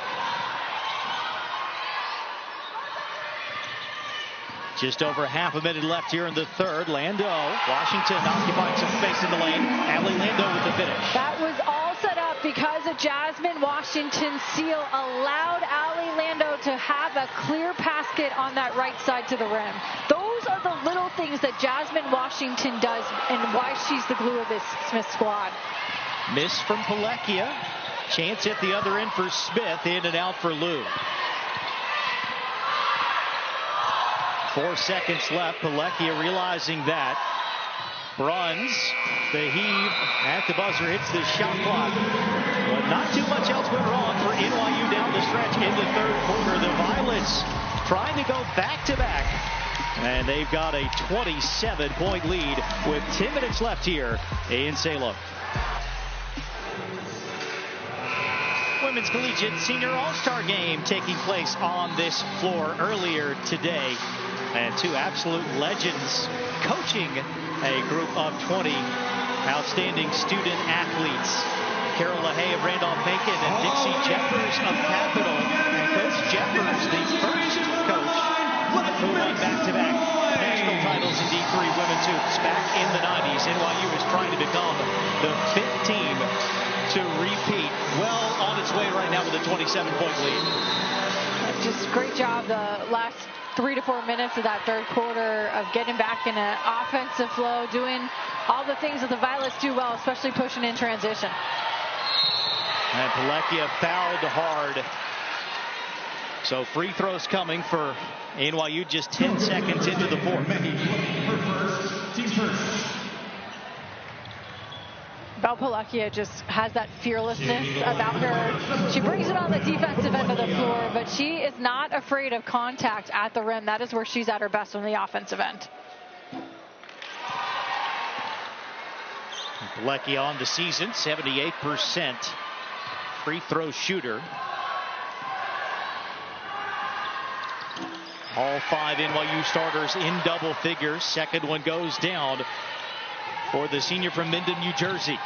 Just over half a minute left here in the third. Lando, Washington occupying some space in the lane. Allie Lando with the finish. That was all set up because of Jasmine Washington's seal allowed Allie Lando to have a clear basket on that right side to the rim. Those are the little things that Jasmine Washington does and why she's the glue of this Smith squad. Miss from Palekia. Chance at the other end for Smith. In and out for Lou. 4 seconds left. Palekia realizing that. Bruns, the heave at the buzzer, hits the shot clock. But not too much else went wrong for NYU down the stretch in the third quarter. The Violets trying to go back-to-back. And they've got a 27-point lead with 10 minutes left here in Salem. Women's Collegiate Senior All-Star Game taking place on this floor earlier today. And two absolute legends coaching a group of 20 outstanding student athletes. Carol LaHaye of Randolph-Macon and Dixie Jeffers of Capital. And Coach Jeffers, the first coach who won back-to-back national titles in D3 women's hoops back in the 90s. NYU is trying to become the fifth team to repeat. Well on its way right now with a 27-point lead. Just great job the last 3 to 4 minutes of that third quarter of getting back in an offensive flow, doing all the things that the Violets do well, especially pushing in transition. And Palekia fouled hard. So free throws coming for NYU just 10 seconds into the fourth. Belle Palekia just has that fearlessness about her. She brings it on the defensive end of the floor, but she is not afraid of contact at the rim. That is where she's at her best on the offensive end. Palekia on the season, 78% free throw shooter. All 5 NYU starters in double figures. Second one goes down for the senior from Minden, New Jersey.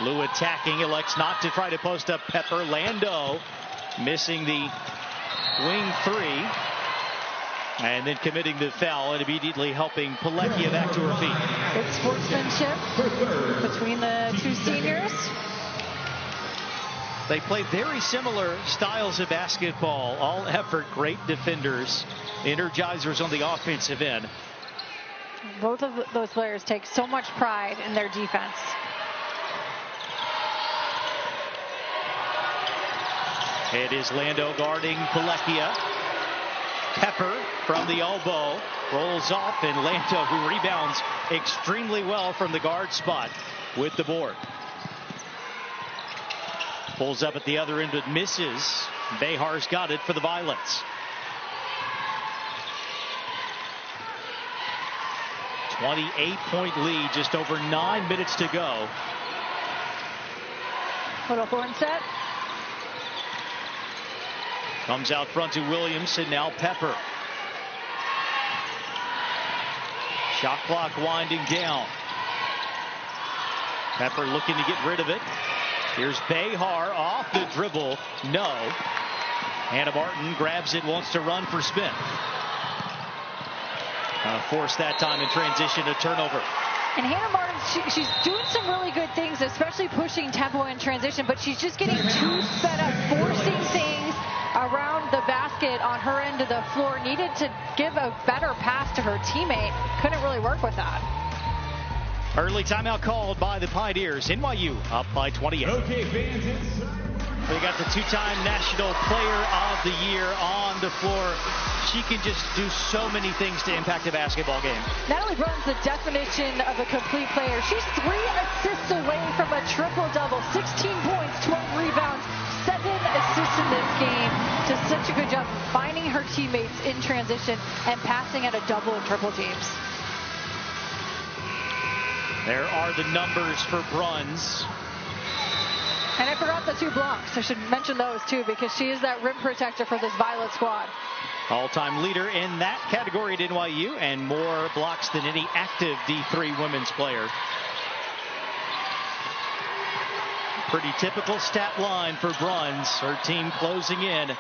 Lou attacking, elects not to try to post up Pepper. Lando missing the wing three. And then committing the foul and immediately helping Palekia back to her feet. Good sportsmanship between the two seniors. They play very similar styles of basketball. All effort, great defenders, energizers on the offensive end. Both of those players take so much pride in their defense. It is Lando guarding Palekia. Pepper from the elbow rolls off, and Lando, who rebounds extremely well from the guard spot with the board. Pulls up at the other end but misses. Behar's got it for the Violets. 28-point lead, just over 9 minutes to go. Little horn set. Comes out front to Williams, and now Pepper. Shot clock winding down. Pepper looking to get rid of it. Here's Behar off the dribble. No. Hannah Martin grabs it, wants to run for Smith. Forced that time in transition, a turnover. And Hannah Martin, she's doing some really good things, especially pushing tempo in transition, but she's just getting too sped up, forcing things around the basket on her end of the floor. Needed to give a better pass to her teammate. Couldn't really work with that. Early timeout called by the Pioneers. NYU up by 28. Okay, fans, we got the two-time National Player of the Year on the floor. She can just do so many things to impact a basketball game. Natalie Bruns, the definition of a complete player. She's 3 assists away from a triple-double. 16 points, 12 rebounds, 7 assists in this game. Just such a good job finding her teammates in transition and passing at a double and triple teams. There are the numbers for Bruns. And I forgot the 2 blocks. I should mention those too, because she is that rim protector for this Violet squad. All-time leader in that category at NYU, and more blocks than any active D3 women's player. Pretty typical stat line for Bruns. Her team closing in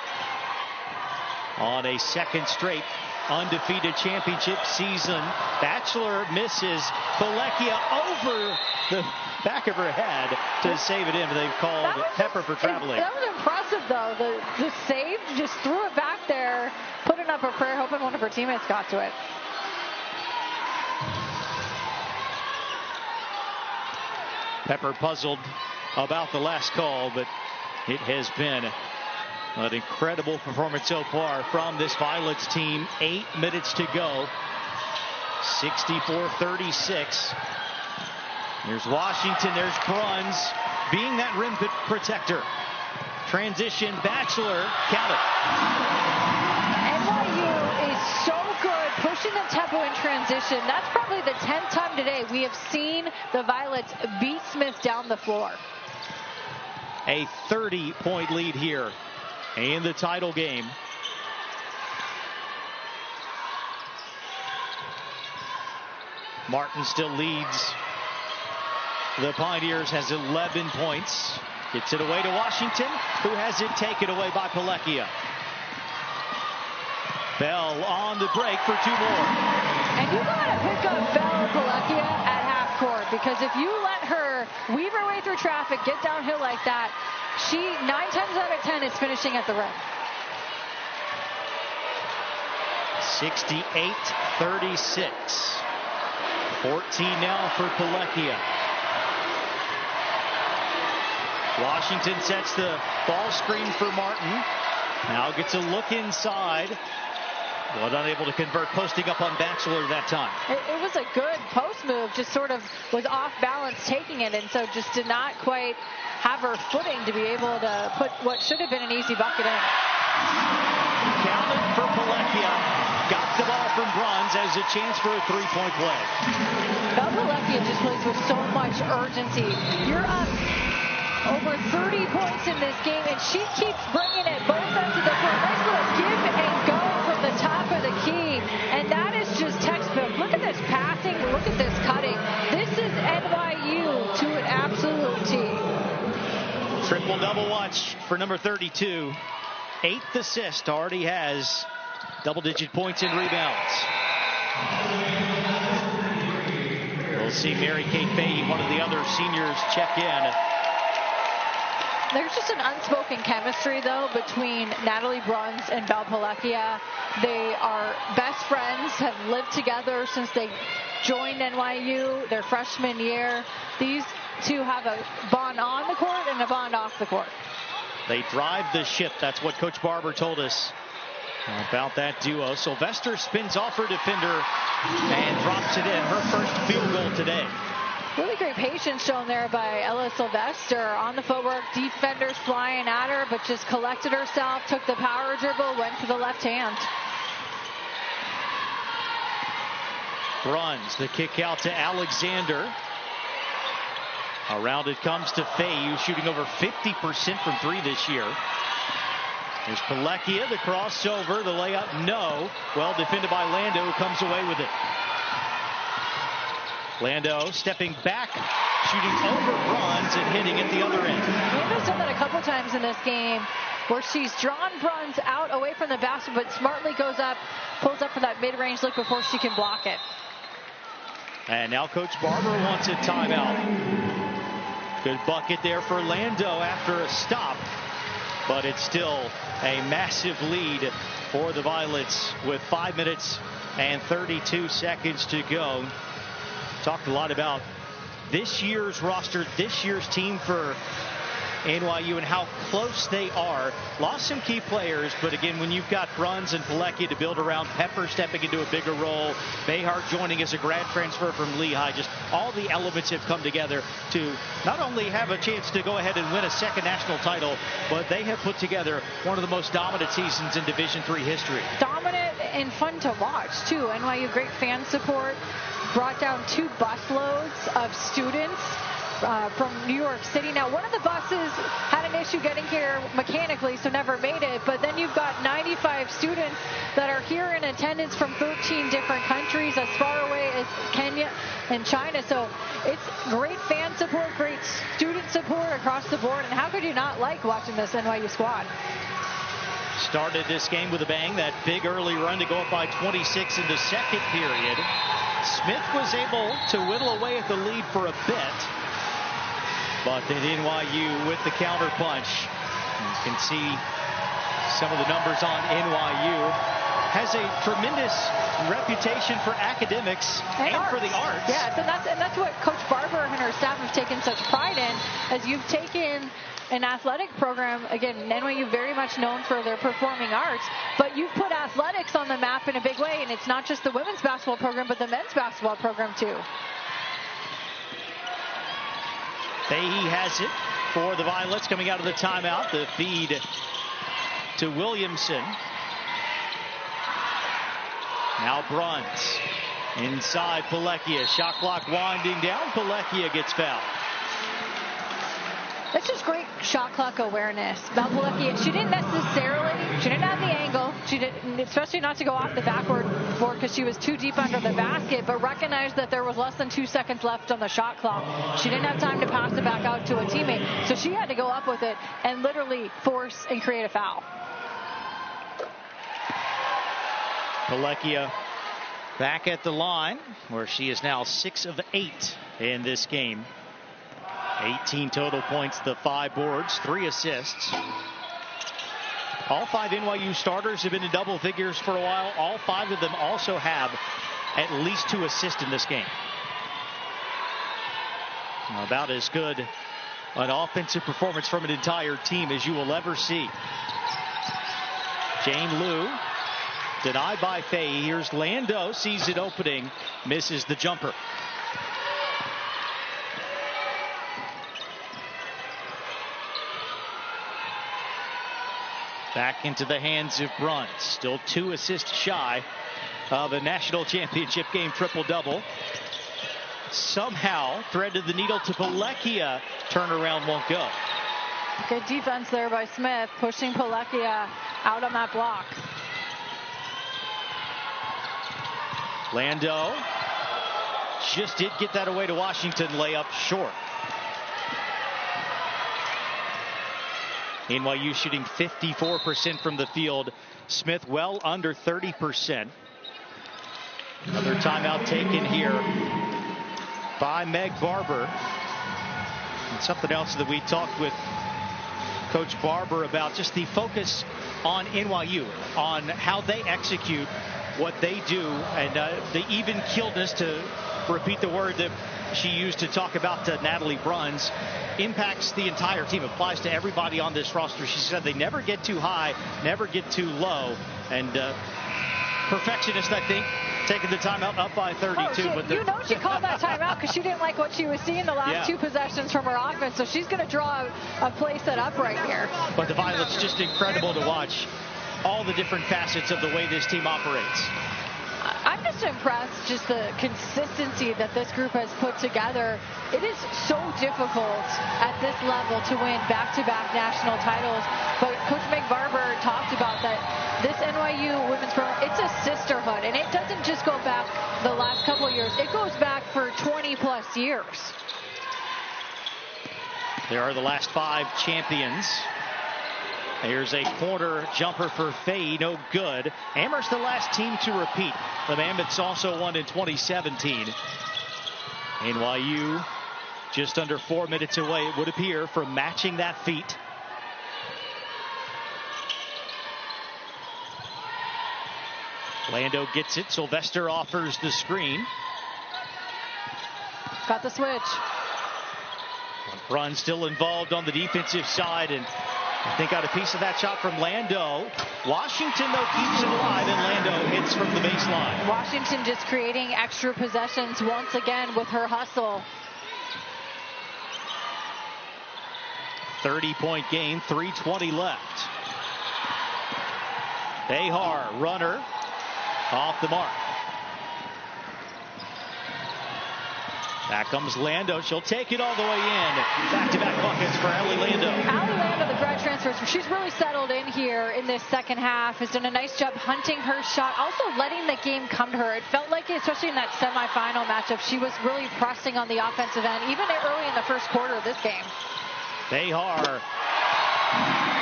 on a second straight undefeated championship season. Bachelor misses Bolecchia over the back of her head to save it in. They've called Pepper for traveling. That was impressive, though. The save, just threw it back there, putting up a prayer, hoping one of her teammates got to it. Pepper puzzled about the last call, but it has been an incredible performance so far from this Violets team. 8 minutes to go. 64-36. There's Washington. There's Bruns being that rim protector. Transition, Bachelor, count it. NYU is so good pushing the tempo in transition. That's probably the 10th time today we have seen the Violets beat Smith down the floor. A 30-point lead here in the title game. Martin still leads. The Pioneers has 11 points. Gets it away to Washington, who has it taken away by Bolecchia. Bell on the break for 2 more. And you gotta pick up Bell Bolecchia at half court, because if you let her weave her way through traffic, get downhill like that, she 9 times out of 10 is finishing at the rim. 68-36. 14 now for Bolecchia. Washington sets the ball screen for Martin. Now gets a look inside. But unable to convert, posting up on Bachelor that time. It was a good post move, just sort of was off balance taking it, and so just did not quite have her footing to be able to put what should have been an easy bucket in. Counted for Bolecchia. Got the ball from Bruns as a chance for a 3-point play. Bolecchia just plays with so much urgency. You're up over 30 points in this game, and she keeps bringing it both ends of the floor. Nice little give and go from the top of the key, and that is just textbook. Look at this passing, look at this cutting. This is NYU to an absolute T. Triple-double watch for number 32. 8th assist, already has double-digit points and rebounds. We'll see Mary Kate Fahey, one of the other seniors, check in. There's just an unspoken chemistry, though, between Natalie Bruns and Bell Bolecchia. They are best friends, have lived together since they joined NYU their freshman year. These two have a bond on the court and a bond off the court. They drive the ship. That's what Coach Barber told us about that duo. Sylvester spins off her defender and drops it in. Her first field goal today. Really great patience shown there by Ella Sylvester on the footwork. Defenders flying at her, but just collected herself, took the power dribble, went to the left hand. Bruns, the kick out to Alexander. Around it comes to Fahey, who's shooting over 50% from 3 this year. There's Bolecchia, the crossover, the layup, no. Well defended by Lando, who comes away with it. Lando stepping back, shooting over Bruns and hitting at the other end. Lando's done that a couple times in this game, where she's drawn Bruns out away from the basket, but smartly goes up, pulls up for that mid-range look before she can block it. And now Coach Barber wants a timeout. Good bucket there for Lando after a stop. But it's still a massive lead for the Violets with 5 minutes and 32 seconds to go. Talked a lot about this year's roster, this year's team for NYU and how close they are. Lost some key players, but again, when you've got Bruns and Pelecky to build around, Pepper stepping into a bigger role, Behar joining as a grad transfer from Lehigh, just all the elements have come together to not only have a chance to go ahead and win a second national title, but they have put together one of the most dominant seasons in Division III history. Dominant and fun to watch, too. NYU, great fan support, brought down 2 busloads of students from New York City. Now, one of the buses had an issue getting here mechanically, so never made it. But then you've got 95 students that are here in attendance from 13 different countries, as far away as Kenya and China. So it's great fan support, great student support across the board. And how could you not like watching this NYU squad? Started this game with a bang. That big early run to go up by 26 in the second period. Smith was able to whittle away at the lead for a bit. But then NYU with the counter punch. You can see some of the numbers on NYU. Has a tremendous reputation for academics and for the arts. Yes, and that's what Coach Barber and her staff have taken such pride in, as you've taken an athletic program, again, NYU very much known for their performing arts, but you've put athletics on the map in a big way, and it's not just the women's basketball program, but the men's basketball program too. Fahey has it for the Violets coming out of the timeout. The feed to Williamson. Now Bruns inside Pelecky. Shot clock winding down. Pelecky gets fouled. That's just great shot clock awareness. About Pelecky, she didn't have the angle. She didn't, especially not to go off the backward board because she was too deep under the basket, but recognized that there was less than 2 seconds left on the shot clock. She didn't have time to pass it back out to a teammate, so she had to go up with it and literally force and create a foul. Pelecky back at the line, where she is now 6 of 8 in this game. 18 total points, the 5 boards, 3 assists. All 5 NYU starters have been in double figures for a while. All 5 of them also have at least 2 assists in this game. About as good an offensive performance from an entire team as you will ever see. Jane Liu denied by Fahey. Here's Lando, sees it opening, misses the jumper. Back into the hands of Bruns. Still 2 assists shy of a national championship game triple-double. Somehow threaded the needle to Pelecky. Turnaround won't go. Good defense there by Smith, pushing Pelecky out on that block. Lando just did get that away to Washington. Layup short. NYU shooting 54% from the field. Smith well under 30%. Another timeout taken here by Meg Barber. And something else that we talked with Coach Barber about, just the focus on NYU, on how they execute what they do, and the even-keeledness, to repeat the word that she used to talk about to Natalie Bruns, impacts the entire team, applies to everybody on this roster. She said they never get too high, never get too low, and perfectionist, I think, taking the timeout up by 32. But you know she called that timeout because she didn't like what she was seeing the last 2 possessions from her offense, so she's going to draw a play set up right here. But the Violets, just incredible to watch all the different facets of the way this team operates. I'm just impressed, just the consistency that this group has put together. It is so difficult at this level to win back-to-back national titles. But Coach Meg Barber talked about that this NYU women's program, it's a sisterhood. And it doesn't just go back the last couple of years. It goes back for 20-plus years. There are the last 5 champions. Here's a corner jumper for Fahey, no good. Amherst the last team to repeat. The Mammoths also won in 2017. NYU just under 4 minutes away, it would appear, from matching that feat. Lando gets it. Sylvester offers the screen. Got the switch. Bruns still involved on the defensive side, and I think got a piece of that shot from Lando. Washington, though, keeps it alive, and Lando hits from the baseline. Washington just creating extra possessions once again with her hustle. 30-point game, 3:20 left. Behar, runner, off the mark. Back comes Lando. She'll take it all the way in. Back-to-back buckets for Allie Lando. Allie Lando, the grad transfer, she's really settled in here in this second half. Has done a nice job hunting her shot, also letting the game come to her. It felt like, especially in that semifinal matchup, she was really pressing on the offensive end, even early in the first quarter of this game. Behar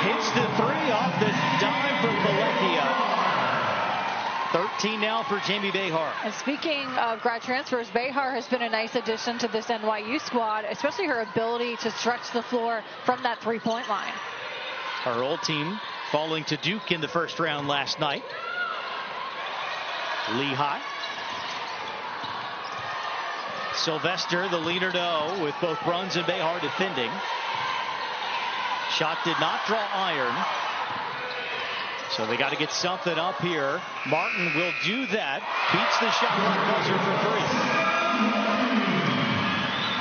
hits the three off the dime from Valencia. 13 now for Jamie Behar. And speaking of grad transfers, Behar has been a nice addition to this NYU squad, especially her ability to stretch the floor from that three-point line. Her old team falling to Duke in the first round last night. Lehigh. Sylvester, the leaner no, with both Bruns and Behar defending. Shot did not draw iron. So they got to get something up here. Martin will do that. Beats the shot clock buzzer for three.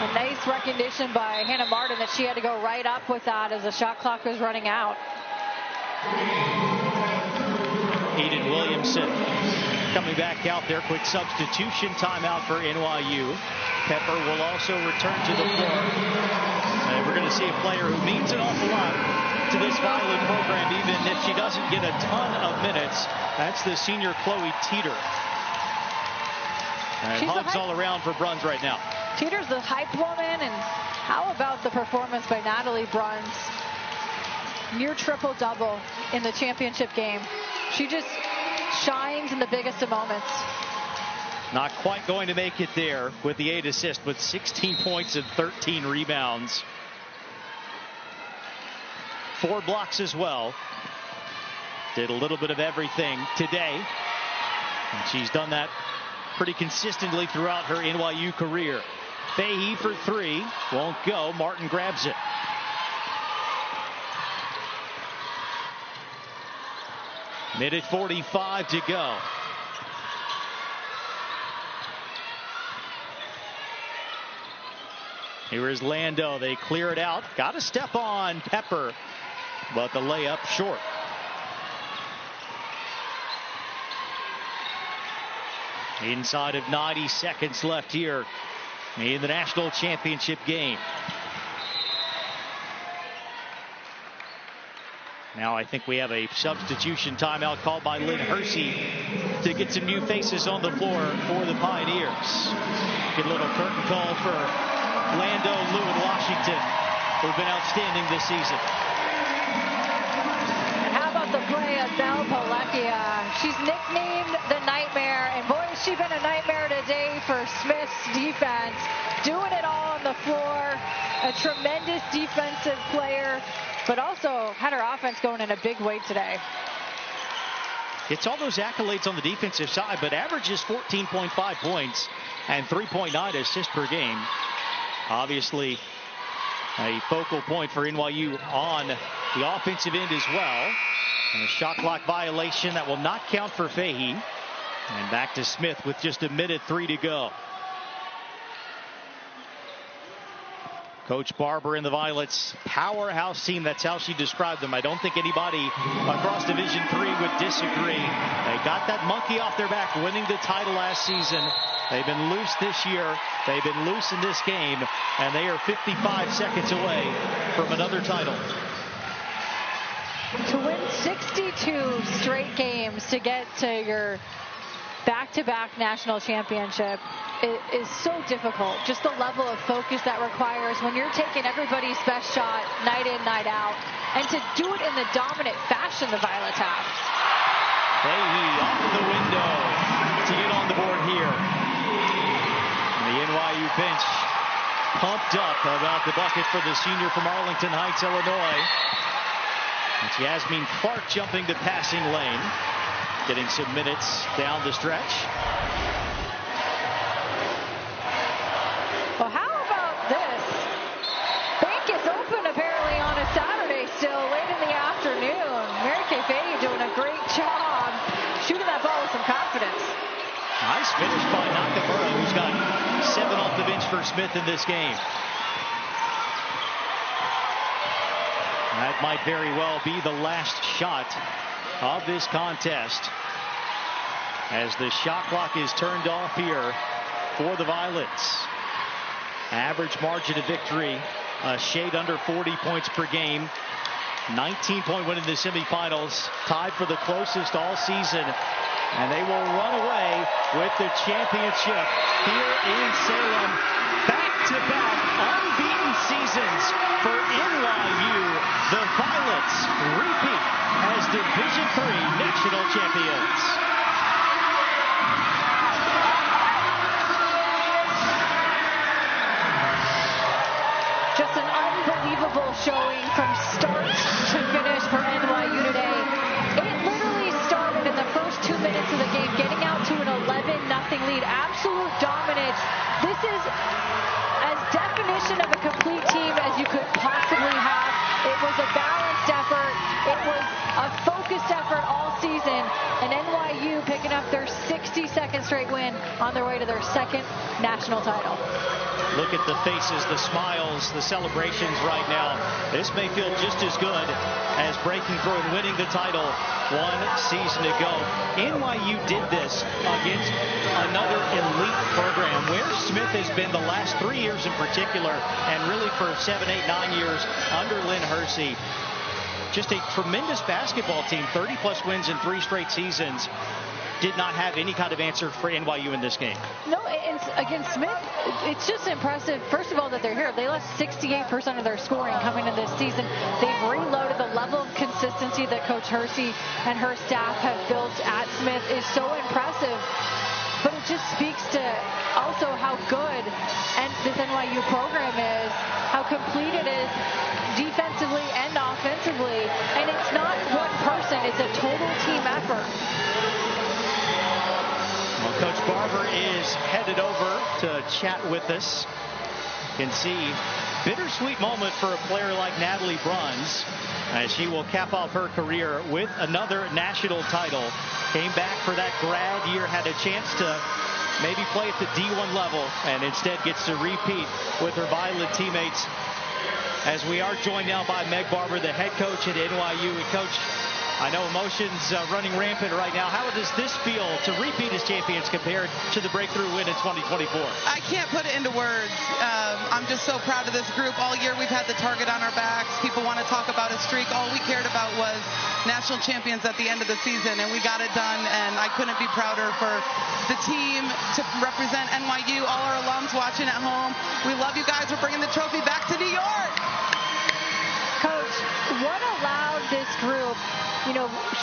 A nice recognition by Hannah Martin that she had to go right up with that as the shot clock was running out. Eden Williamson coming back out there. Quick substitution timeout for NYU. Pepper will also return to the floor. And we're going to see a player who means an awful lot to this Violet program, even if she doesn't get a ton of minutes. That's the senior Chloe Teeter. And hugs all around for Bruns right now. Teeter's the hype woman, and how about the performance by Natalie Bruns? Near triple-double in the championship game. She just shines in the biggest of moments. Not quite going to make it there with the 8 assists, but 16 points and 13 rebounds. 4 blocks as well. Did a little bit of everything today. And she's done that pretty consistently throughout her NYU career. Fahey for 3. Won't go. Martin grabs it. Minute 45 to go. Here is Lando. They clear it out. Got to step on Pepper, but the layup short. Inside of 90 seconds left here in the national championship game. Now I think we have a substitution timeout called by Lynn Hersey to get some new faces on the floor for the Pioneers. Get a little curtain call for Lando, Lou, and Washington, who've been outstanding this season. And how about the play of Belle Palekia? She's nicknamed the Nightmare, and boy, has she been a nightmare today for Smith's defense. Doing it all on the floor. A tremendous defensive player, but also had her offense going in a big way today. It's all those accolades on the defensive side, but averages 14.5 points and 3.9 assists per game. Obviously, a focal point for NYU on the offensive end as well. And a shot clock violation that will not count for Fahey. And back to Smith with just a minute 3 to go. Coach Barber and the Violets, powerhouse team. That's how she described them. I don't think anybody across Division III would disagree. They got that monkey off their back, winning the title last season. They've been loose this year. They've been loose in this game, and they are 55 seconds away from another title. To win 62 straight games to get to your back-to-back national championship is so difficult. Just the level of focus that requires when you're taking everybody's best shot night in, night out, and to do it in the dominant fashion the Violets have. Fahey off the window to get on the board here. The NYU bench pumped up about the bucket for the senior from Arlington Heights, Illinois. It's Yasmin Clark jumping to passing lane, getting some minutes down the stretch. Well, how about this? Bank is open apparently on a Saturday still, late in the afternoon. Mary Kay Fahey doing a great job shooting that ball with some confidence. Nice finish by Nakamura, who's got 7 off the bench for Smith in this game. That might very well be the last shot of this contest, as the shot clock is turned off here for the Violets. Average margin of victory, a shade under 40 points per game. 19-point win in the semifinals, tied for the closest all season. And they will run away with the championship here in Salem. Back-to-back unbeaten seasons for NYU. The Violets repeat as Division III national champions. Just an unbelievable showing from start to finish for NYU today. It literally started in the first 2 minutes of the game, getting out to an 11-0 lead. Absolute dominance. This is as definition of a complete team as you could possibly have. It was a balanced effort. It was a focused effort all season. And NYU picking up their 62nd straight win on their way to their second national title. Look at the faces, the smiles, the celebrations right now. This may feel just as good as breaking through and winning the title 1 season ago. NYU did this against another elite program, where Smith has been the last 3 years in particular, and really for 7, 8, 9 years under Lynn Hersey. Just a tremendous basketball team, 30-plus wins in 3 straight seasons. Did not have any kind of answer for NYU in this game. No, and against Smith, it's just impressive. First of all, that they're here. They lost 68% of their scoring coming into this season. They've reloaded. The level of consistency that Coach Hersey and her staff have built at Smith is so impressive. But it just speaks to also how good this NYU program is, how complete it is defensively and offensively. And it's not one person. It's a total team effort. Well, Coach Barber is headed over to chat with us. You can see bittersweet moment for a player like Natalie Bruns, as she will cap off her career with another national title. Came back for that grad year, had a chance to maybe play at the D1 level, and instead gets to repeat with her Violet teammates. As we are joined now by Meg Barber, the head coach at NYU. And Coach, I know emotions running rampant right now. How does this feel to repeat as champions compared to the breakthrough win in 2024? I can't put it into words. I'm just so proud of this group. All year we've had the target on our backs. People want to talk about a streak. All we cared about was national champions at the end of the season, and we got it done, and I couldn't be prouder for the team to represent NYU, all our alums watching at home. We love you guys. We're bringing the trophy back to New York. Coach, what allowed this group,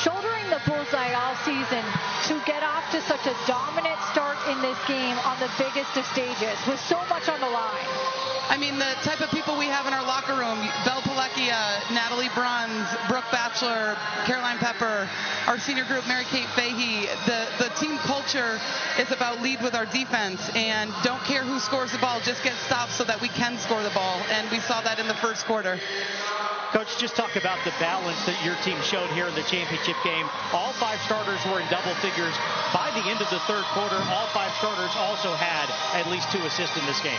shouldering the bullseye all season, to get off to such a dominant start in this game on the biggest of stages with so much on the line? I mean, the type of people we have in our locker room, Belle Palecchia, Natalie Bruns, Brooke Batchelor, Caroline Pepper, our senior group, Mary Kay Fahey. The team culture is about lead with our defense, and don't care who scores the ball, just get stops so that we can score the ball, and we saw that in the first quarter. Coach, just talk about the balance that your team showed here in the championship game. All 5 starters were in double figures. By the end of the third quarter, all 5 starters also had at least 2 assists in this game.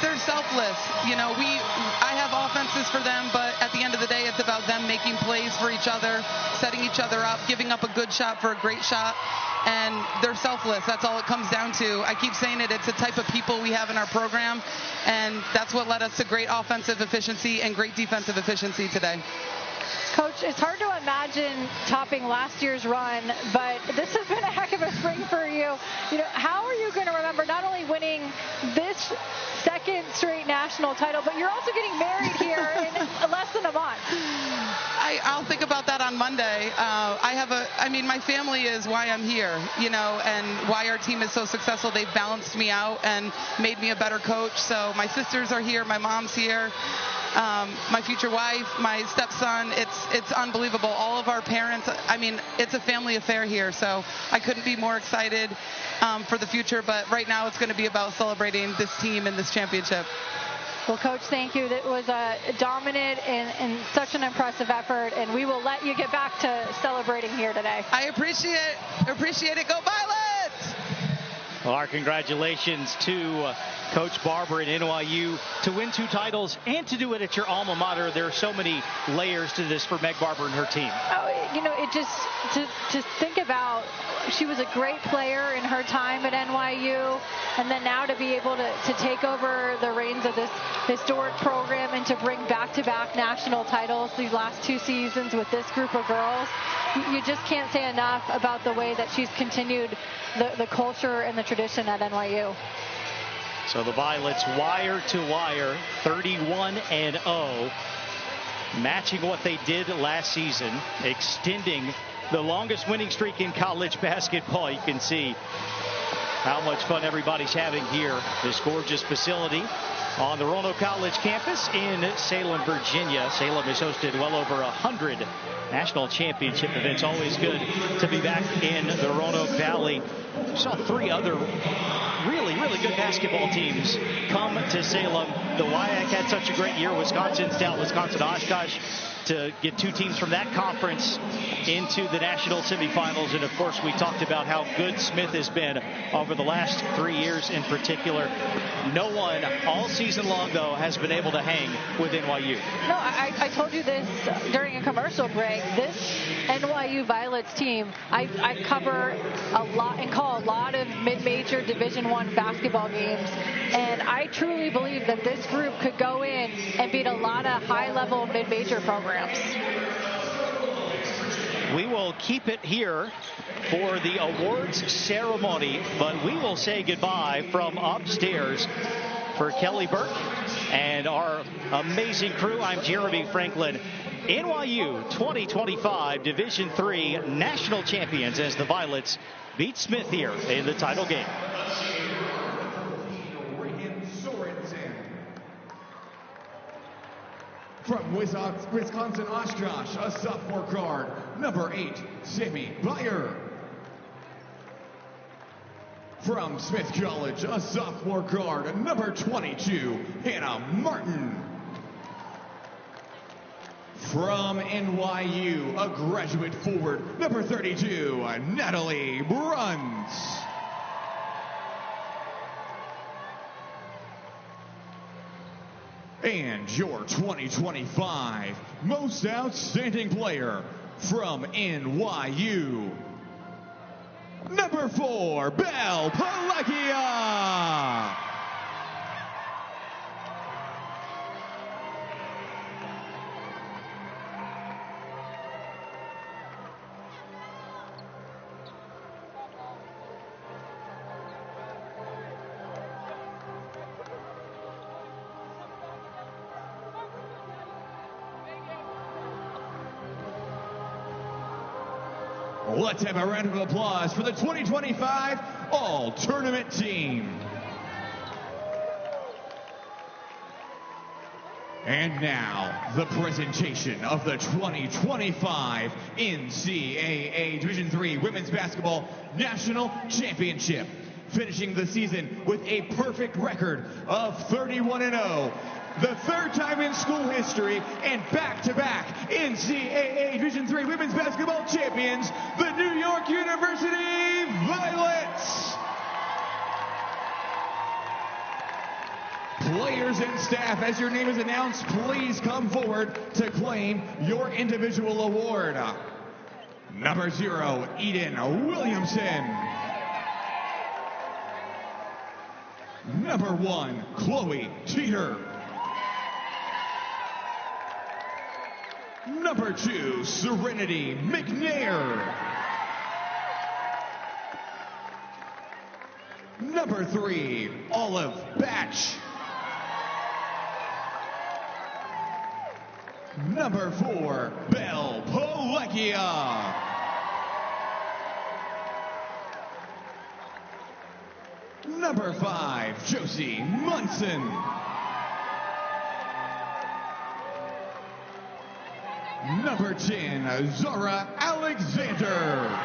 They're selfless. I have offenses for them, but at the end of the day, it's about them making plays for each other, setting each other up, giving up a good shot for a great shot. And they're selfless. That's all it comes down to. I keep saying it. It's the type of people we have in our program, and that's what led us to great offensive efficiency and great defensive efficiency today. Coach, it's hard to imagine topping last year's run, but this has been a heck of a spring for you. How are you going to remember not only winning this second second straight national title, but you're also getting married here in less than a month. I'll think about that on Monday. My family is why I'm here, and why our team is so successful. They've balanced me out and made me a better coach. So my sisters are here, my mom's here, my future wife, my stepson. It's unbelievable. All of our parents, it's a family affair here. So I couldn't be more excited for the future. But right now it's going to be about celebrating this team and this championship. Well, Coach, thank you. That was a dominant and such an impressive effort, and we will let you get back to celebrating here today. I appreciate it. Go Violets! Well, our congratulations to Coach Barber at NYU to win 2 titles and to do it at your alma mater. There are so many layers to this for Meg Barber and her team. It just think about, she was a great player in her time at NYU, and then now to be able to take over the reins of this historic program and to bring back-to-back national titles these last 2 seasons with this group of girls. You just can't say enough about the way that she's continued the culture and the tradition at NYU. So the Violets wire to wire, 31-0, matching what they did last season, extending the longest winning streak in college basketball. You can see how much fun everybody's having here. This gorgeous facility on the Roanoke College campus in Salem, Virginia. Salem has hosted well over 100 national championship events. Always good to be back in the Roanoke Valley. We saw 3 other really good basketball teams come to Salem. The WIAC had such a great year. Wisconsin stout Wisconsin Oshkosh to get 2 teams from that conference into the national semifinals. And of course, we talked about how good Smith has been over the last 3 years in particular. No one all season long, though, has been able to hang with NYU. No, I told you this during a commercial break. This NYU Violets team, I cover a lot and call a lot of mid-major Division I basketball games, and I truly believe that this group could go in and beat a lot of high-level mid-major programs. We will keep it here for the awards ceremony, but we will say goodbye from upstairs. For Kelly Burke and our amazing crew, I'm Jeremy Franklin. NYU 2025 Division III national champions as the Violets beat Smith here in the title game. From Wisconsin Oshkosh, a sophomore guard, number 8, Sammy Beyer. From Smith College, a sophomore guard, number 22, Hannah Martin. From NYU, a graduate forward, number 32, Natalie Bruns. And your 2025 Most Outstanding Player from NYU, number 4, Belle Palakia. Let's have a round of applause for the 2025 All-Tournament team. And now, the presentation of the 2025 NCAA Division III Women's Basketball National Championship. Finishing the season with a perfect record of 31-0. The 3rd time in school history and back-to-back NCAA Division III Women's Basketball champions, the New York University Violets. Players and staff, as your name is announced, please come forward to claim your individual award. Number 0, Eden Williamson. Number 1, Chloe Teeter. Number 2, Serenity McNair. Number 3, Olive Batch. Number 4, Belle Poleckia. Number 5, Josie Munson. Number 10, Zara Alexander.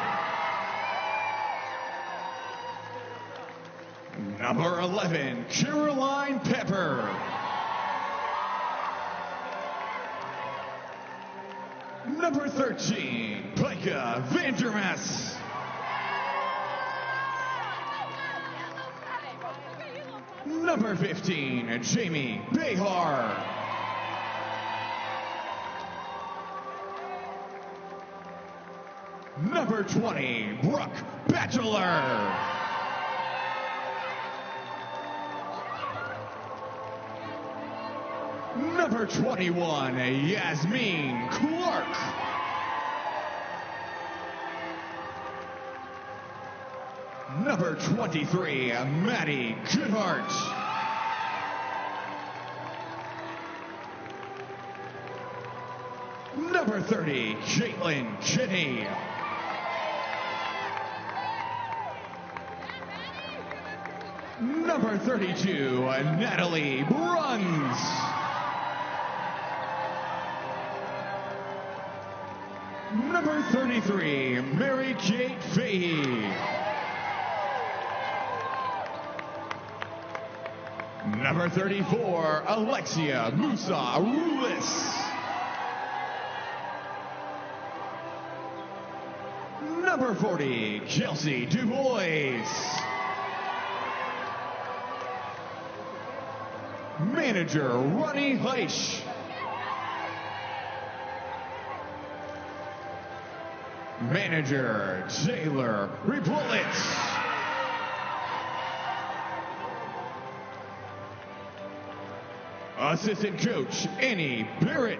Number 11, Caroline Pepper. Number 13, Pika Vandermas. Number 15, Jamie Behar. Number 20, Brooke Batchelor. Number 21, Yasmin Clark. Number 23, Maddie Goodhart. Number 30, Caitlin Kinney. Number 32, Natalie Bruns. Number 33, Mary Kate Fahey. Number 34, Alexia Musa Rulis. Number 40, Kelsey DuBois. Manager, Ronnie Heisch. Manager, Taylor Repolitz. Assistant Coach, Annie Barrett.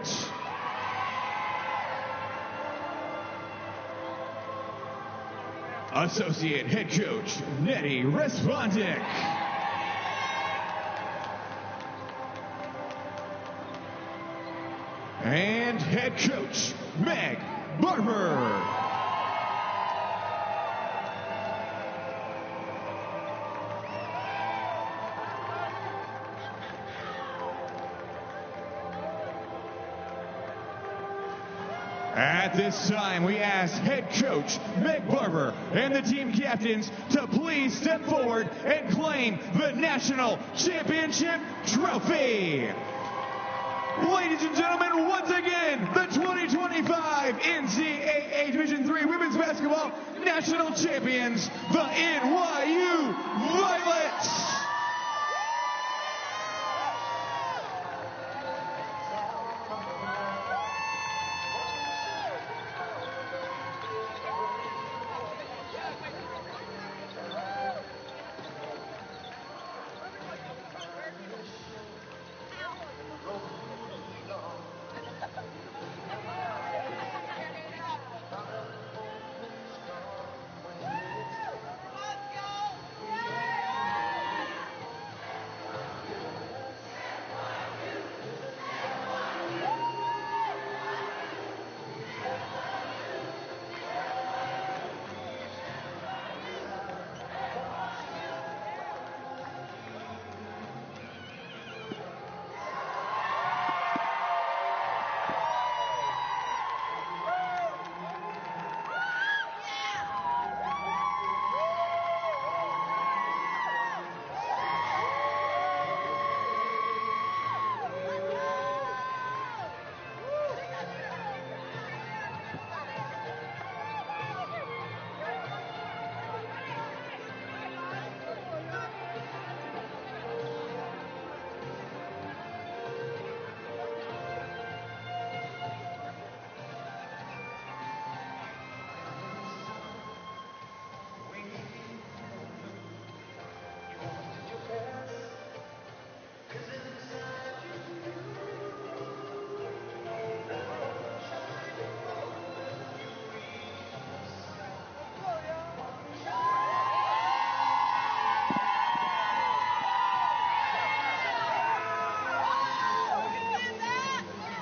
Associate Head Coach, Nettie Respondic. And Head Coach, Meg Barber. At this time, we ask Head Coach Meg Barber and the team captains to please step forward and claim the National Championship Trophy. Ladies and gentlemen, once again, the 2025 NCAA Division III Women's Basketball National Champions, the NYU Violets.